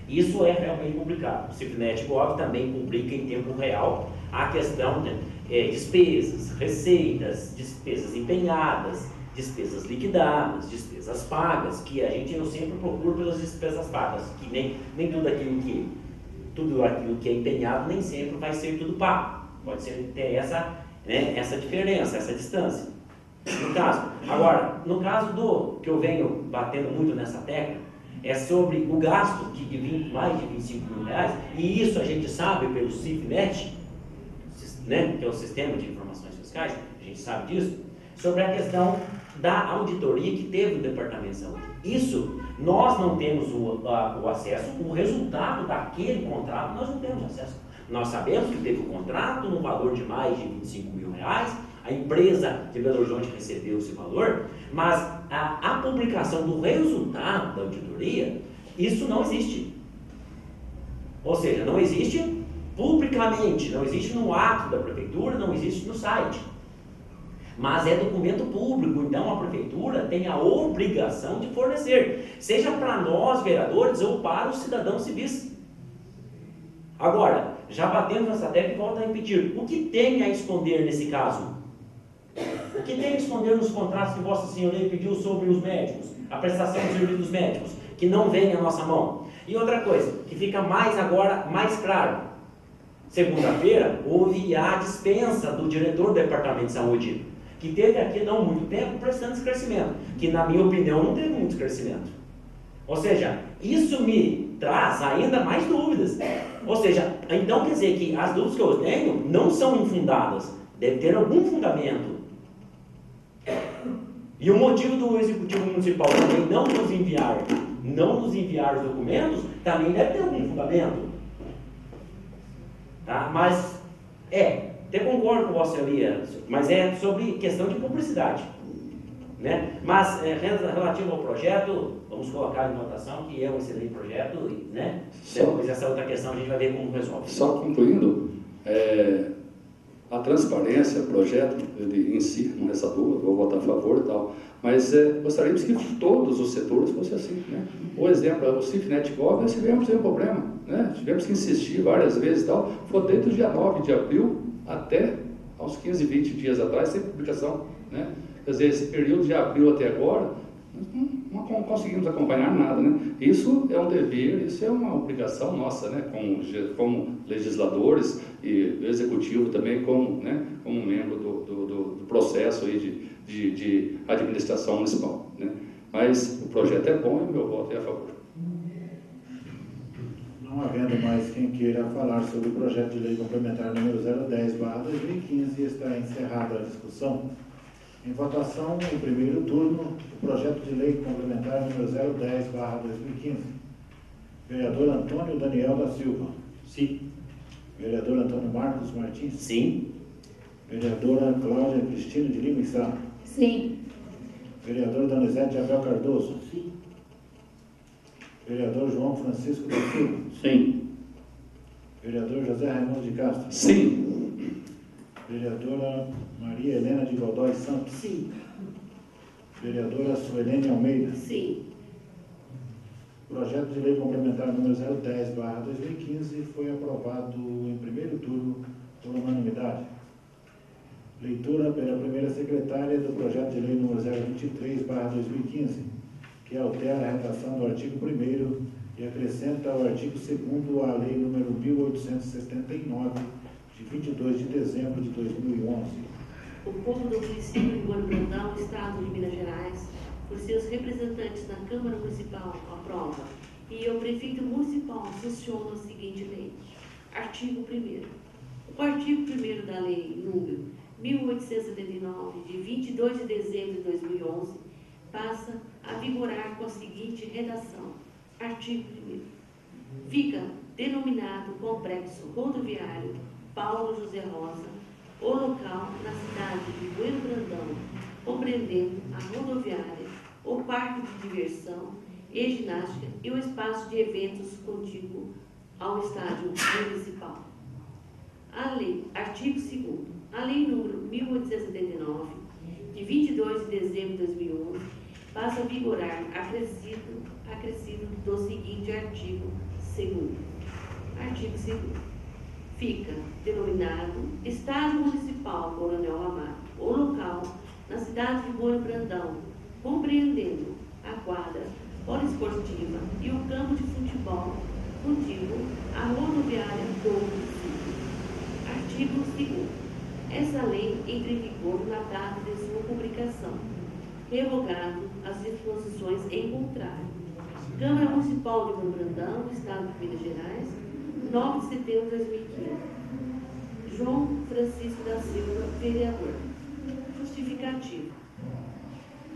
Isso é realmente publicado. O CIFNet Gov também publica em tempo real a questão de despesas, receitas, despesas empenhadas, despesas liquidadas, despesas pagas, que eu sempre procuro pelas despesas pagas, que nem tudo aquilo que é empenhado nem sempre vai ser tudo pago. Pode ter essa diferença, essa distância. No caso que eu venho batendo muito nessa tecla, é sobre o gasto de mais de 25 mil reais, e isso a gente sabe pelo CIFNet, né, que é o Sistema de Informações Fiscais, a gente sabe disso, sobre a questão da auditoria que teve o Departamento de Saúde. Isso, nós não temos o acesso, o resultado daquele contrato, nós não temos acesso. Nós sabemos que teve um contrato no valor de mais de 25 mil reais, a empresa de Belo Horizonte recebeu esse valor, mas a publicação do resultado da auditoria, isso não existe. Ou seja, não existe publicamente, não existe no ato da prefeitura, não existe no site. Mas é documento público, então a prefeitura tem a obrigação de fornecer, seja para nós, vereadores, ou para os cidadãos civis. Agora, já batendo nessa tecla e volto a repetir, o que tem a esconder nesse caso? O que tem a esconder nos contratos que Vossa Senhoria pediu sobre os médicos, a prestação de serviços médicos, que não vem à nossa mão? E outra coisa, que fica mais claro, segunda-feira houve a dispensa do diretor do Departamento de Saúde, que teve aqui não muito tempo prestando esclarecimento, que na minha opinião não teve muito esclarecimento. Ou seja, isso me traz ainda mais dúvidas. Ou seja, então quer dizer que as dúvidas que eu tenho não são infundadas, deve ter algum fundamento. E o motivo do Executivo Municipal também não nos enviar os documentos, também deve ter algum fundamento. Tá? Mas, até concordo com você ali, mas é sobre questão de publicidade. Né? Mas, relativo ao projeto, vamos colocar em votação que é um excelente projeto, né? Depois essa outra questão a gente vai ver como resolve. Só concluindo, a transparência, o projeto em si, não resta dúvida, vou votar a favor e tal, mas gostaríamos que todos os setores fossem assim, né? O exemplo, o CIFNet Gov, nós tivemos aí um problema, né? Tivemos que insistir várias vezes e tal, foi desde o dia 9 de abril até aos 15, 20 dias atrás, sem publicação, né? Quer dizer, esse período de abril até agora, nós não conseguimos acompanhar nada, né? Isso é um dever, isso é uma obrigação nossa, né? Como legisladores e o executivo também, como membro do processo aí de administração municipal, né? Mas o projeto é bom e o meu voto é a favor. Não havendo mais quem queira falar sobre o projeto de lei complementar número 010/2015, está encerrada a discussão. Em votação, em primeiro turno, o projeto de lei complementar número 010/2015. Vereador Antônio Daniel da Silva. Sim. Vereador Antônio Marcos Martins. Sim. Vereadora Cláudia Cristina de Lima Sá. Sim. Vereador Donizete Abel Cardoso. Sim. Vereador João Francisco da Silva. Sim. Vereador José Raimundo de Castro. Sim. Vereadora Maria Helena de Godoy Santos. Sim. Vereadora Suelene Almeida. Sim. Projeto de lei complementar número 010/2015 foi aprovado em primeiro turno por unanimidade. Leitura pela primeira secretária do projeto de lei número 023/2015, que altera a redação do artigo 1º e acrescenta o artigo 2º à lei número 1879, de 22 de dezembro de 2011. O povo do município de Ribeirão Brandão, Estado de Minas Gerais, por seus representantes na Câmara Municipal, aprova e o prefeito municipal sanciona a seguinte lei. Artigo 1º. O artigo 1º da lei número 1879, de 22 de dezembro de 2011, passa a vigorar com a seguinte redação. Artigo 1º. Fica denominado Complexo Rodoviário Paulo José Rosa o local na cidade de Ribeirão Brandão, compreendendo a rodoviária, o parque de diversão e ginástica e o espaço de eventos contíguo ao estádio municipal. A lei, artigo 2º, a lei número 1879, de 22 de dezembro de 2011, passa a vigorar acrescido do seguinte artigo 2º. Artigo 2º. Fica denominado Estádio Municipal Coronel Amado, o local na cidade de Ribeirão Brandão, compreendendo a quadra poliesportiva e o campo de futebol contíguo à rodoviária do município. Artigo 2º. Essa lei entra em vigor na data de sua publicação, revogado as disposições em contrário. Câmara Municipal de Ribeirão Brandão, Estado de Minas Gerais, 9 de setembro de 2015. João Francisco da Silva, vereador. Justificativo.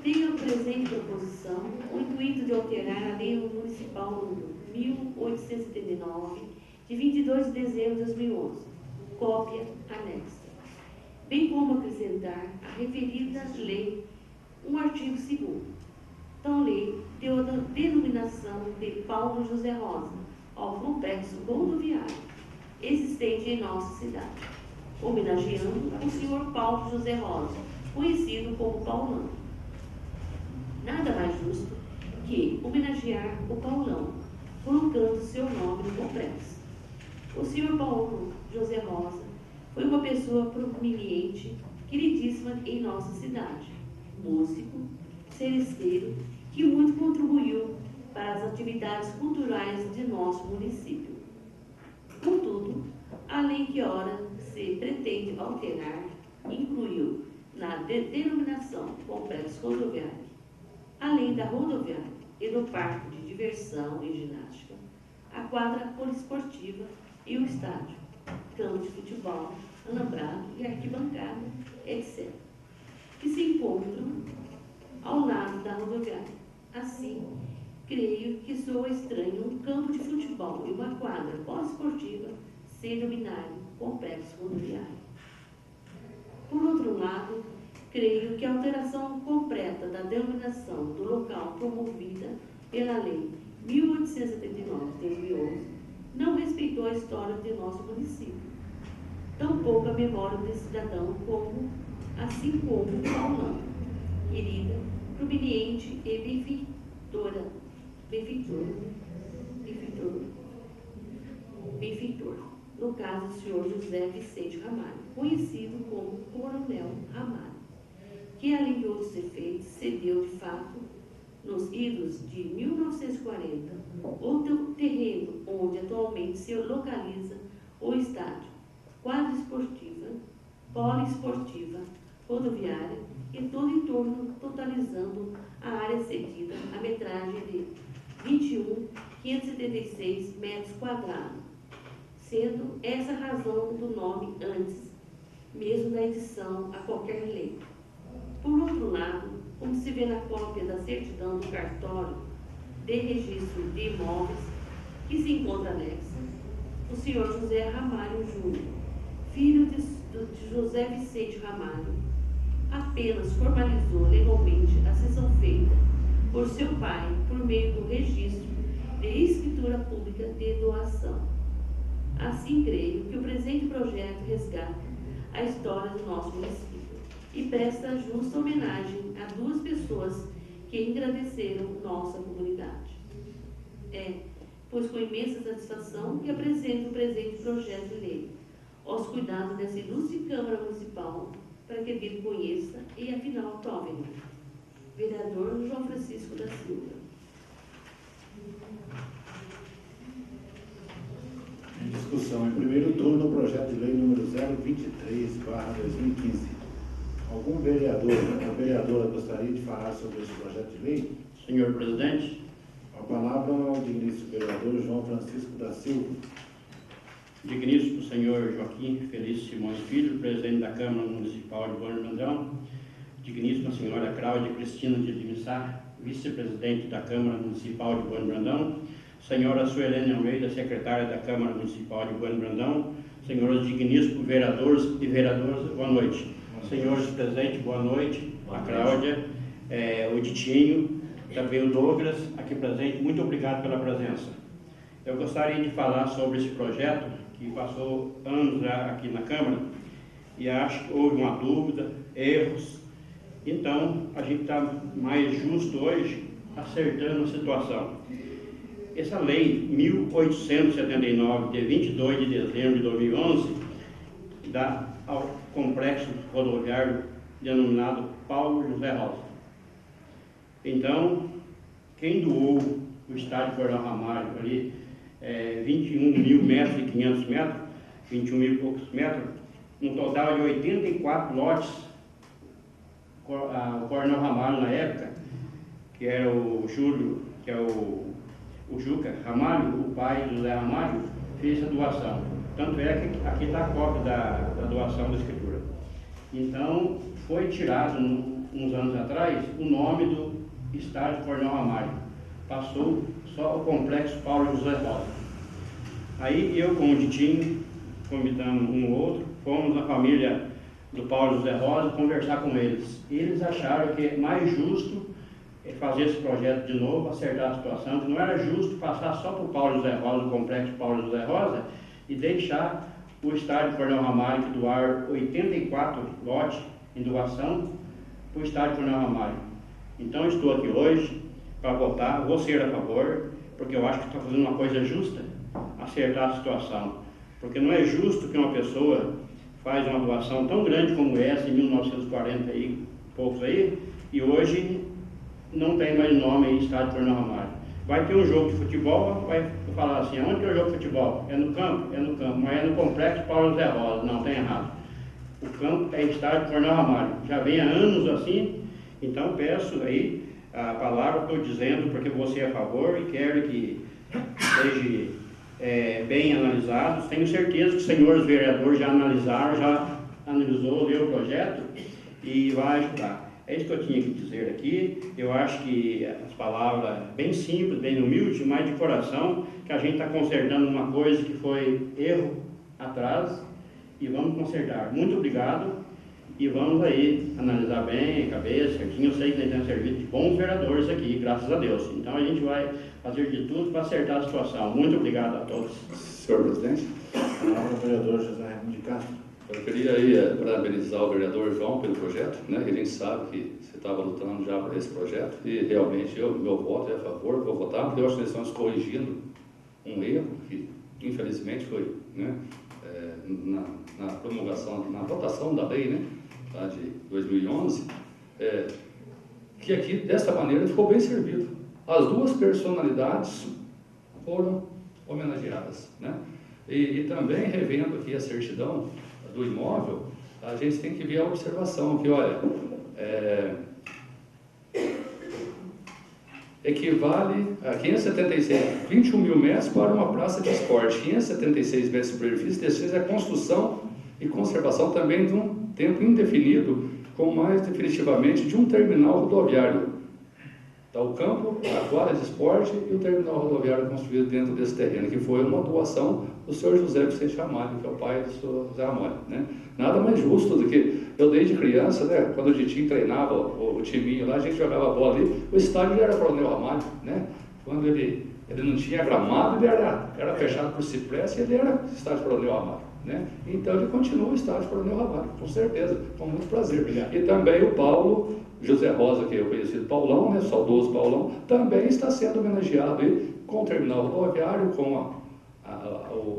Tem a presente proposição o intuito de alterar a lei municipal número 1879, de 22 de dezembro de 2011, cópia anexa, bem como acrescentar à referida lei um artigo 2º. Tal lei deu a denominação de Paulo José Rosa ao complexo rodoviário existente em nossa cidade, homenageando o senhor Paulo José Rosa, conhecido como Paulão. Nada mais justo que homenagear o Paulão, colocando seu nome no complexo. O senhor Paulo José Rosa foi uma pessoa prominente, queridíssima em nossa cidade, músico, seresteiro, que muito contribuiu para as atividades culturais de nosso município. Contudo, a lei que ora se pretende alterar incluiu na denominação Complexo Rodoviário, além da rodoviária e do parque de diversão e ginástica, a quadra poliesportiva e o estádio, campo de futebol, alambrado e arquibancada, etc., que se encontram ao lado da rodoviária. Assim, creio que soa estranho um campo de futebol e uma quadra poliesportiva ser denominado complexo rodoviário. Por outro lado, creio que a alteração completa da denominação do local promovida pela Lei 1879/2011 não respeitou a história de nosso município, tampouco a memória desse cidadão, assim como Paulão, querida, proveniente e benfeitor, no caso do senhor José Vicente Ramalho, conhecido como Coronel Ramalho, que além de outros efeitos, cedeu de fato, nos idos de 1940, o terreno onde atualmente se localiza o estádio, quadra esportiva, poliesportiva, rodoviária e todo em torno, totalizando a área cedida, a metragem de 21.576 metros quadrados, sendo essa a razão do nome antes, mesmo da edição a qualquer lei. Por outro lado, como se vê na cópia da certidão do cartório de registro de imóveis, que se encontra anexa, o senhor José Ramalho Júnior, filho de José Vicente Ramalho, apenas formalizou legalmente a cessão feita por seu pai por meio do registro de escritura pública de doação. Assim, creio que o presente projeto resgata a história do nosso município e presta justa homenagem a duas pessoas que engrandeceram nossa comunidade. Pois com imensa satisfação que apresento o presente projeto de lei aos cuidados dessa ilustre Câmara Municipal, para que ele conheça e, afinal, tome. Vereador João Francisco da Silva. Em discussão, em primeiro turno, o projeto de lei número 023/2015. Algum vereador ou vereadora gostaria de falar sobre esse projeto de lei? Senhor presidente, A palavra ao digníssimo vereador João Francisco da Silva. digníssimo senhor Joaquim Felício Simões Filho, presidente da Câmara Municipal de Bueno Brandão, digníssima senhora Cláudia Cristina de Dimissá, vice-presidente da Câmara Municipal de Bueno Brandão, senhora Suelene Almeida, secretária da Câmara Municipal de Bueno Brandão, senhores digníssimos vereadores e vereadoras, boa noite. Senhores presidentes, boa noite. A Cláudia, o Ditinho, também o Douglas, aqui presente, muito obrigado pela presença. Eu gostaria de falar sobre esse projeto, que passou anos já aqui na Câmara, e acho que houve uma dúvida, erros. Então, a gente está mais justo hoje, acertando a situação. Essa lei 1879, de 22 de dezembro de 2011, dá ao complexo rodoviário denominado Paulo José Rosa. Então, quem doou o estádio Coronel Ramalho ali, 21.500 metros, 21 mil e poucos metros, um total de 84 lotes, o Coronel Ramalho na época, que era o Júlio, que é o Juca Ramalho, o pai do Zé Ramalho, fez a doação. Tanto é que aqui está a cópia da doação da escritura. Então, foi tirado, uns anos atrás, o nome do estádio Coronel Ramalho. Passou só o complexo Paulo José Rosa. Aí eu com o Ditinho, convidamos um ou outro, fomos na família do Paulo José Rosa conversar com eles. Eles acharam que é mais justo fazer esse projeto de novo, acertar a situação, que não era justo passar só para o Paulo José Rosa, o complexo Paulo José Rosa, e deixar o estádio Coronel Ramalho, que doar 84 lotes em doação, para o estádio Coronel Ramalho. Então estou aqui hoje para votar, vou ser a favor, porque eu acho que está fazendo uma coisa justa, acertar a situação. Porque não é justo que uma pessoa faz uma doação tão grande como essa, em 1940 e poucos aí, e hoje não tem mais nome aí, estádio Coronel Ramalho. Vai ter um jogo de futebol, vai falar assim, onde que é o jogo de futebol? É no campo? É no campo, mas é no complexo Paulo José Rosa, não, tem errado. o campo é estádio Coronel Ramalho. Já vem há anos assim, então peço aí a palavra, estou dizendo porque você é a favor e quero que seja bem analisado. Tenho certeza que os senhores vereadores já analisaram, já analisou, leu o projeto e vai ajudar. É isso que eu tinha que dizer aqui. Eu acho que as palavras bem simples, bem humildes, mas de coração, que a gente está consertando uma coisa que foi erro atrás e vamos consertar. Muito obrigado e vamos aí analisar bem, cabeça, certinho. Eu sei que nós temos servido de bons vereadores aqui, graças a Deus. Então a gente vai fazer de tudo para acertar a situação. Muito obrigado a todos. Senhor presidente, A palavra ao vereador José Raimundo de Castro. eu queria aí parabenizar o vereador João pelo projeto, né? A gente sabe que você estava lutando já por esse projeto e realmente meu voto é a favor, vou votar, porque eu acho que nós estamos corrigindo um erro que infelizmente foi, né, na promulgação, na votação da lei, né, tá, de 2011, que aqui desta maneira ficou bem servido. As duas personalidades foram homenageadas, né? E também revendo aqui a certidão do imóvel, a gente tem que ver a observação que, olha, equivale a 21 mil metros para uma praça de esporte, 576 metros de superfície, destina a construção e conservação também de um tempo indefinido, com mais definitivamente de um terminal rodoviário. Tá, o campo, a quadra de esporte e o terminal rodoviário construído dentro desse terreno, que foi uma doação do senhor José Vicente Ramalho, que é o pai do senhor José Ramalho, né? Nada mais justo do que eu desde criança, né, quando o Ditinho treinava o timinho lá, a gente jogava bola ali, o estádio era Coronel Ramalho, né? Quando ele não tinha gramado, ele era fechado por cipreste, ele era estádio Coronel Ramalho, né? Então ele continua o estádio Coronel Ramalho, com certeza, com muito prazer. Obrigado. E também o Paulo José Rosa, que é o conhecido Paulão, né, saudoso Paulão, também está sendo homenageado aí com o terminal rodoviário, com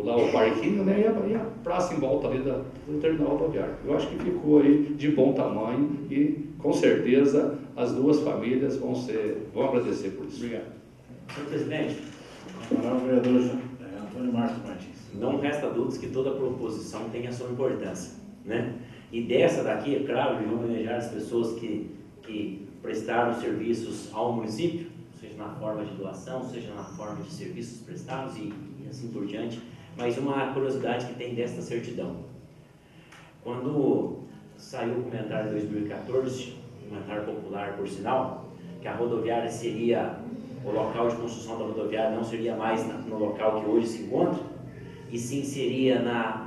lá o parquinho, né, e a praça em volta ali do terminal rodoviário. Eu acho que ficou aí de bom tamanho e com certeza as duas famílias vão agradecer por isso. Obrigado. Senhor presidente, A palavra ao vereador Antônio Marcos Martins. não resta dúvidas que toda proposição tem a sua importância, né? E dessa daqui, é claro, de homenagear as pessoas que prestaram serviços ao município, seja na forma de doação, seja na forma de serviços prestados e assim por diante. Mas uma curiosidade que tem desta certidão. Quando saiu o comentário de 2014, comentário popular por sinal, que a rodoviária seria, o local de construção da rodoviária não seria mais no local que hoje se encontra, e sim seria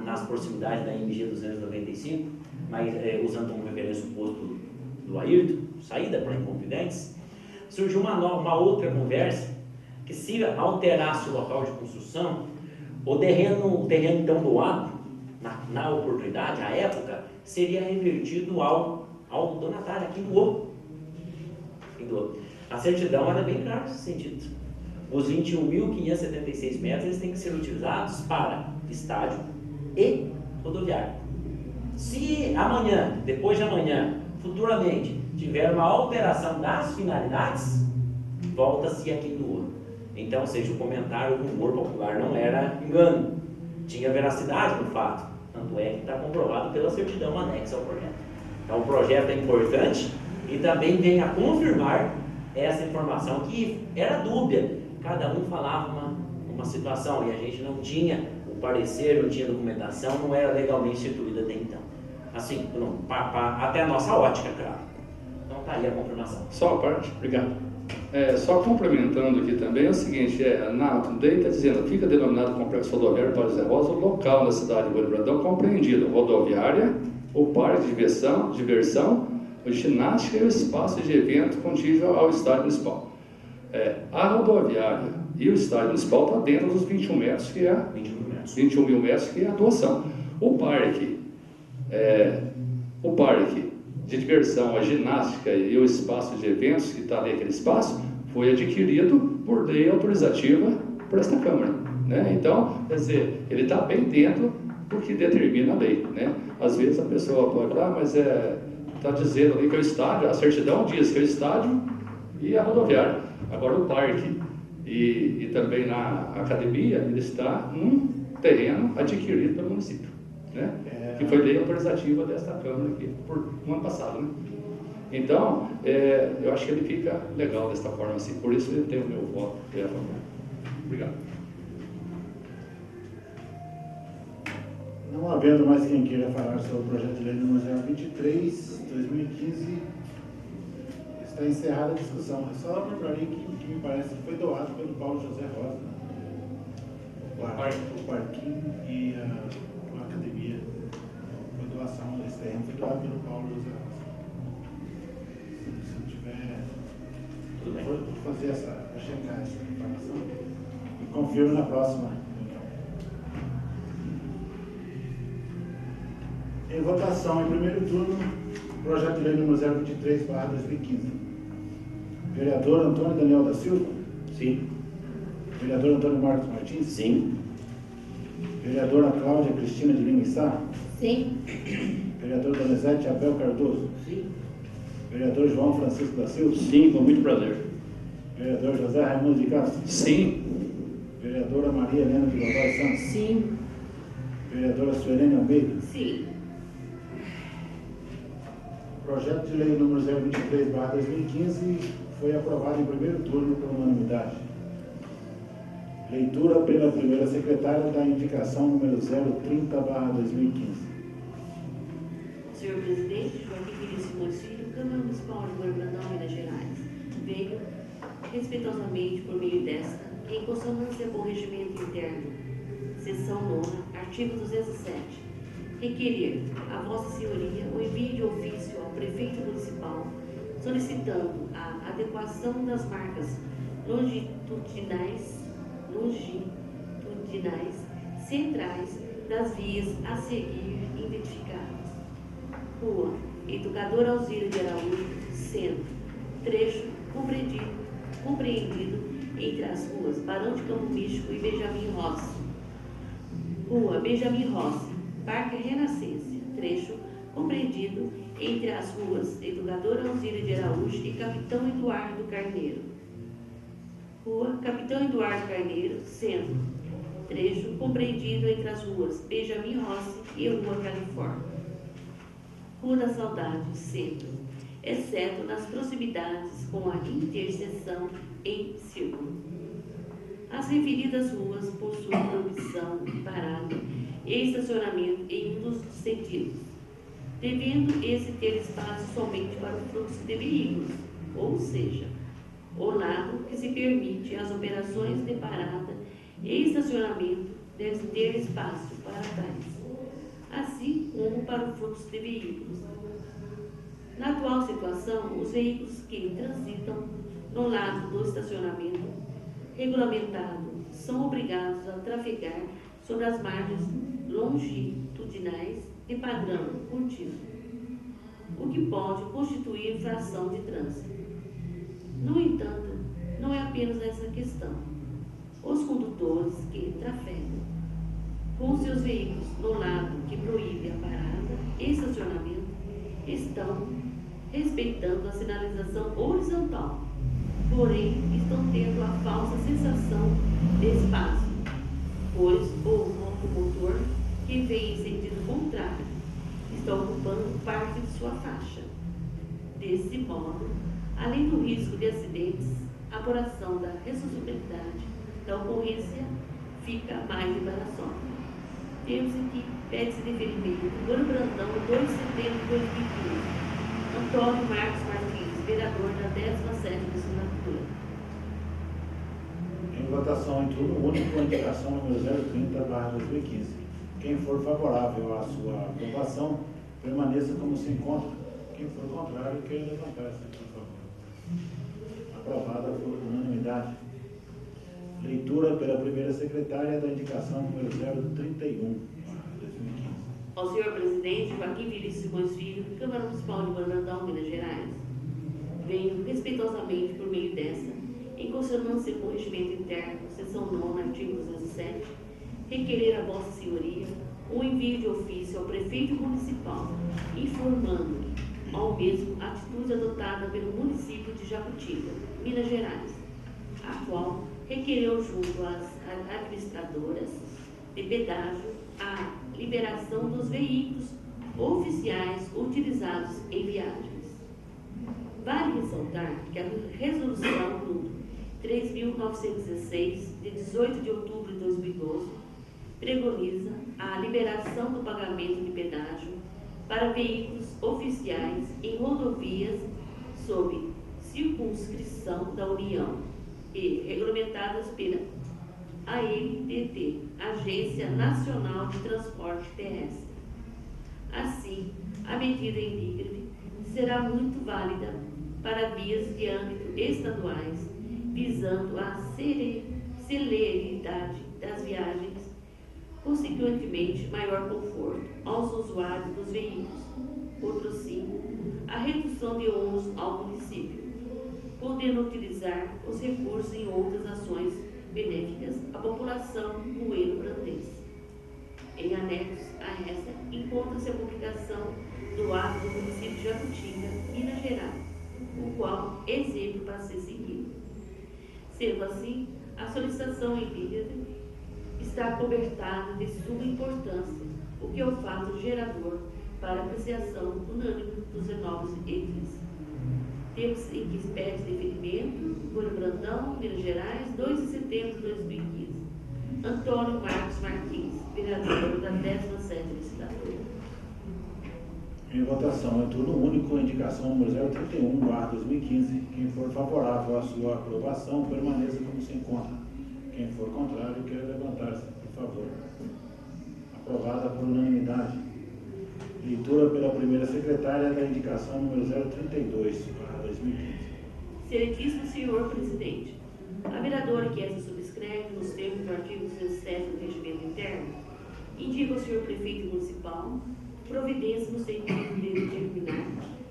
nas proximidades da MG 295, mas usando como referência o posto do Ayrton, saída para Inconfidentes, surgiu uma outra conversa, que se alterasse o local de construção, o terreno então doado, na oportunidade, à época, seria revertido ao donatário, a quem doou. A certidão era bem clara nesse sentido. Os 21.576 metros eles têm que ser utilizados para estádio e rodoviário. Se amanhã, depois de amanhã, futuramente, tiver uma alteração das finalidades, volta-se a quem doou. Então, seja o comentário, o rumor popular não era engano, tinha veracidade no fato, tanto é que está comprovado pela certidão anexa ao projeto. Então, o projeto é importante e também vem a confirmar essa informação que era dúbia, cada um falava uma situação e a gente não tinha o parecer, não tinha documentação, não era legalmente instituída até então. Assim, até a nossa ótica, claro. Então, está aí a confirmação. Só a parte, obrigado. Só complementando aqui também, é o seguinte, na lei está dizendo, fica denominado complexo rodoviário para José Rosa o local na cidade de Moura Brandão compreendido rodoviária, o parque de diversão, a ginástica e o espaço de evento contínuo ao estádio municipal. A rodoviária e o estádio municipal está dentro dos 21 metros, que é 21 mil metros, que é a doação. O parque de diversão, a ginástica e o espaço de eventos, que está ali aquele espaço, foi adquirido por lei autorizativa por esta Câmara, né? Então, quer dizer, ele está bem dentro do que determina a lei, né? Às vezes a pessoa pode falar, mas está dizendo ali que é o estádio, a certidão diz que é o estádio e a rodoviária. Agora o parque e também na academia, ele está num terreno adquirido pelo município. né? Que foi lei autorizativa desta Câmara aqui, por um ano passado, né? Então, eu acho que ele fica legal desta forma assim, por isso ele tem o meu voto a favor. Obrigado. Não havendo mais quem queira falar sobre o projeto de lei número 023, 2015, está encerrada a discussão. É só lembrar aí que me parece que foi doado pelo Paulo José Rosa, o parquinho e a academia. Foi doação, esse terreno foi doado pelo Paulo José Rosa. Se eu tiver, vou fazer vou checar essa informação e confirmo na próxima. Em votação, em primeiro turno, projeto de lei número 023/2015. Vereador Antônio Daniel da Silva? Sim. Vereador Antônio Marcos Martins? Sim. Vereadora Cláudia Cristina de Lima Sá? Sim. Vereador Donizete Abel Cardoso? Sim. Vereador João Francisco da Silva? Sim, com muito prazer. Vereador José Raimundo de Castro? Sim. Vereadora Maria Helena de Godoy Santos? Sim. Vereadora Suelene Almeida? Sim. Projeto de lei número 023/2015 foi aprovado em primeiro turno por unanimidade. Leitura pela primeira secretária da indicação número 030/2015. Senhor presidente, Joaquim Feliz Simões Filho, Câmara Municipal de Guarandão, Minas Gerais, venho, respeitosamente, por meio desta, em consonância com o regimento interno, seção 9ª, artigo 207, requerer a Vossa Senhoria o envio de ofício ao Prefeito Municipal, solicitando a adequação das marcas longitudinais centrais das vias a seguir identificadas. Rua Educador Alzira de Araújo, Centro, trecho compreendido entre as ruas Barão de Campo Místico e Benjamin Rossi. Rua Benjamin Rossi, Parque Renascença, trecho compreendido entre as ruas Educador Alzira de Araújo e Capitão Eduardo Carneiro. Rua Capitão Eduardo Carneiro, Centro, trecho compreendido entre as ruas Benjamin Rossi e Rua Califórnia. Rua da Saudade, Centro, exceto nas proximidades com a interseção em círculo. As referidas ruas possuem proibição de parada e estacionamento em um dos sentidos, devendo esse ter espaço somente para o fluxo de veículos, ou seja, o lado que se permite as operações de parada e estacionamento deve ter espaço para tais, assim como para o fluxo de veículos. Na atual situação, os veículos que transitam no lado do estacionamento regulamentado são obrigados a trafegar sobre as margens longitudinais de padrão contínuo, o que pode constituir infração de trânsito. No entanto, não é apenas essa questão. Os condutores que trafegam com seus veículos no lado que proíbe a parada e estacionamento estão respeitando a sinalização horizontal, porém estão tendo a falsa sensação de espaço, pois o locomotor que vem em sentido contrário está ocupando parte de sua faixa. Desse modo, além do risco de acidentes, a apuração da responsabilidade da ocorrência fica mais embaraçosa. Temos aqui pede-se deferimento do Ano Brandão, 2 de setembro de 2015. Antônio Marcos Martins, vereador da 17ª legislatura. Em votação em turno único, a indicação número 030/2015. Quem for favorável à sua aprovação, permaneça como se encontra. Quem for contrário, queira levantar-se, por favor. Aprovada por unanimidade. Leitura pela primeira secretária da indicação número 031/2015. Ao senhor presidente Joaquim Feliz Simões Filho, Câmara Municipal de Guarandão, Minas Gerais, venho respeitosamente por meio dessa, em consonância com o regimento interno, seção 9ª, artigo 207, requerer a Vossa Senhoria o envio de ofício ao Prefeito Municipal, informando ao mesmo a atitude adotada pelo município de Jacutinga, Minas Gerais, a qual requereu junto às administradoras de pedágio a liberação dos veículos oficiais utilizados em viagens. Vale ressaltar que a resolução número 3.916, de 18 de outubro de 2012, preconiza a liberação do pagamento de pedágio para veículos oficiais em rodovias sob circunscrição da União e regulamentadas pela ANTT, Agência Nacional de Transporte Terrestre. Assim, a medida em livre será muito válida para vias de âmbito estaduais, visando a celeridade das viagens, consequentemente maior conforto aos usuários dos veículos. Outro 5, a redução de ônus ao município, podendo utilizar os recursos em outras ações benéficas à população moelo-brandense. Em anexo a essa, encontra-se a publicação do ato do município de Jacutinga, Minas Gerais, o qual é exemplo para ser seguido. Sendo assim, a solicitação em livre está cobertada de suma importância, o que é o fato gerador para apreciação unânime dos renobres edis. Temos em que expede deferimento, Moura Brandão, Minas Gerais, 2 de setembro de 2015. Antônio Marcos Martins, vereador da 17ª legislatura. Em votação, em turno único, a indicação número 031/2015. Quem for favorável à sua aprovação, permaneça como se encontra. Quem for contrário, quer levantar-se, por favor. Aprovada por unanimidade. Leitura pela primeira secretária da indicação número 032/2015. Excelentíssimo senhor presidente, a vereadora que essa subscreve nos termos do artigo 17 do Regimento Interno, indica ao senhor prefeito municipal providência no sentido de determinar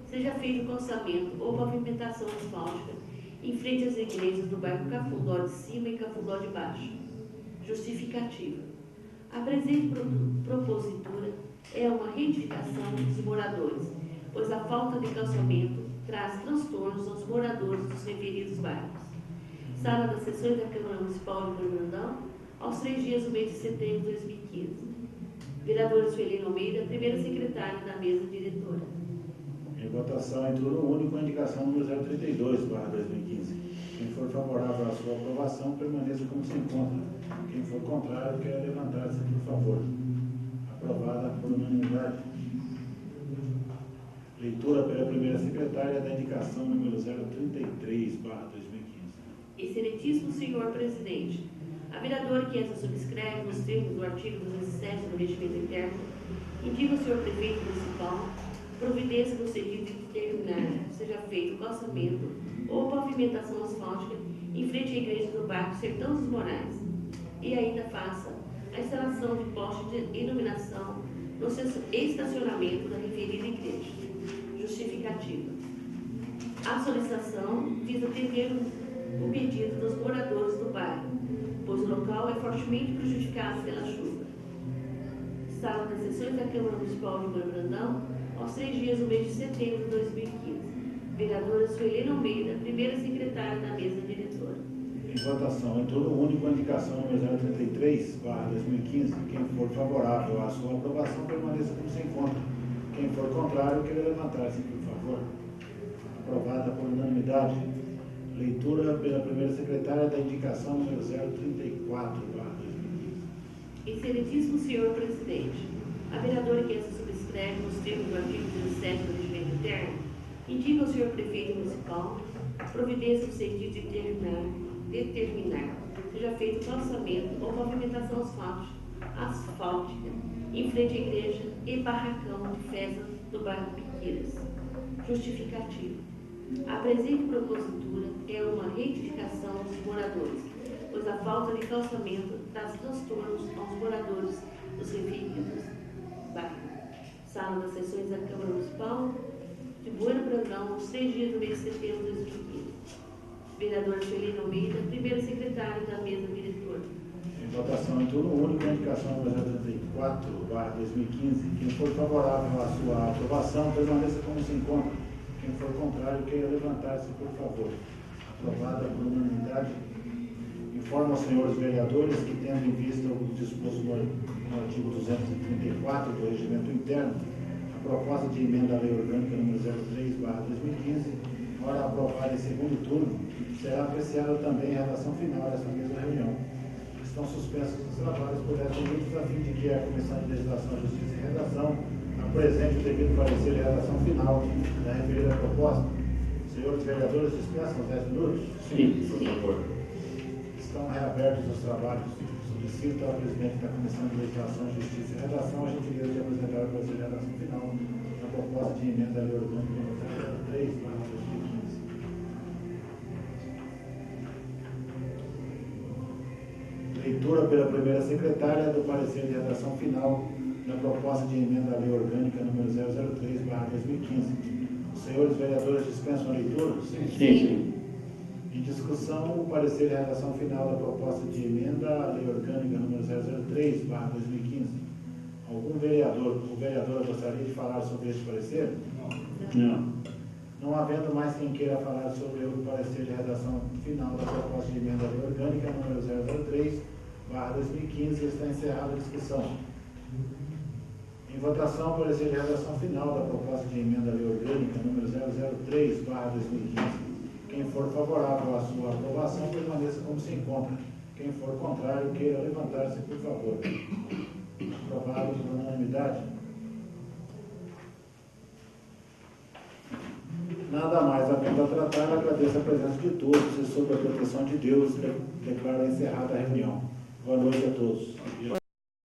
seja feito calçamento ou pavimentação asfáltica em frente às igrejas do bairro Cafundó de Cima e Cafundó de Baixo. Justificativa. A presente propositura é uma retificação dos moradores, pois a falta de calçamento traz transtornos aos moradores dos referidos bairros. Sala das sessões da Câmara Municipal de Moura Brandão, aos 3 dias do mês de setembro de 2015. Vereadora Sueli Almeida, primeira secretária da mesa diretora. Em votação, em turno único, a indicação número 032/2015. Quem for favorável à sua aprovação, permaneça como se encontra. Quem for contrário, quer levantar-se, por favor. Aprovada por unanimidade. Leitura pela primeira secretária da indicação número 033/2015. Excelentíssimo senhor presidente, a vereadora que essa subscreve nos termos do artigo 17 do Regimento Interno, indica ao senhor prefeito municipal providência no sentido de determinar seja feito calçamento ou pavimentação asfáltica em frente à igreja do bairro Sertão dos Morais e ainda faça a instalação de postes de iluminação no estacionamento da referida igreja. Justificativa. A solicitação visa atender o pedido dos moradores do bairro, pois o local é fortemente prejudicado pela chuva. Sala das sessões da Câmara Municipal de Moura Brandão, aos 3 dias do mês de setembro de 2015. Vereadora Sueli Almeida, primeira secretária da mesa diretora. Em votação, em turno único, a indicação número 033/2015. Quem for favorável à sua aprovação, permaneça como se encontra. Quem for contrário, quer levantar-se, por favor. Aprovada por unanimidade. Leitura pela primeira secretária da indicação número 034/2015. Excelentíssimo senhor presidente, a vereadora que essa subscreve nos termos do artigo 17 do Regimento Interno, indica ao senhor prefeito municipal providência no sentido de determinar seja feito calçamento ou pavimentação asfáltica em frente à igreja e barracão de festa do bairro Piqueiras. Justificativa. A presente propositura é uma retificação dos moradores, pois a falta de calçamento traz transtornos aos moradores dos referidos bairros. Sala das sessões da Câmara Municipal de Moura Brandão, aos 3 dias do mês de setembro de 2015. Vereadora Sueli Almeida, primeira secretária da mesa diretora. Em votação, em turno único, a indicação número 034/2015. Quem for favorável à sua aprovação, permaneça como se encontra. Quem for contrário, queira levantar-se, por favor. Aprovada por unanimidade. Informo aos senhores vereadores que, tendo em vista o disposto no no artigo 234 do Regimento Interno, a proposta de emenda à Lei Orgânica número 03/2015, ora aprovada em segundo turno, será apreciada também a redação final desta mesma reunião. Estão suspensos os trabalhos por 10 minutos, a fim de que a Comissão de Legislação, Justiça e Redação apresente o devido parecer de redação final da referida proposta. Senhores vereadores, dispensam os 10 minutos? Sim. Por favor. Estão reabertos os trabalhos. Solicito ao presidente da Comissão de Legislação, Justiça e Redação a gentileza de apresentar o parecer de redação final da proposta de emenda à Lei Orgânica número 03/2015. Leitura pela primeira secretária do parecer de redação final da proposta de emenda à Lei Orgânica número 003/2015. Os senhores vereadores dispensam a leitura? Sim. Em discussão, o parecer de redação final da proposta de emenda à Lei Orgânica número 003/2015. Algum vereador ou vereadora gostaria de falar sobre este parecer? Não. Não havendo mais quem queira falar sobre o parecer de redação final da proposta de emenda à Lei Orgânica número 003/2015, está encerrada a discussão. Em votação, o parecer de redação final da proposta de emenda à Lei Orgânica número 003/2015. Quem for favorável à sua aprovação, permaneça como se encontra. Quem for contrário, queira levantar-se, por favor. Aprovado por unanimidade. Nada mais havendo a tratar, agradeço a presença de todos e, sob a proteção de Deus, declaro encerrada a reunião. Boa noite a todos.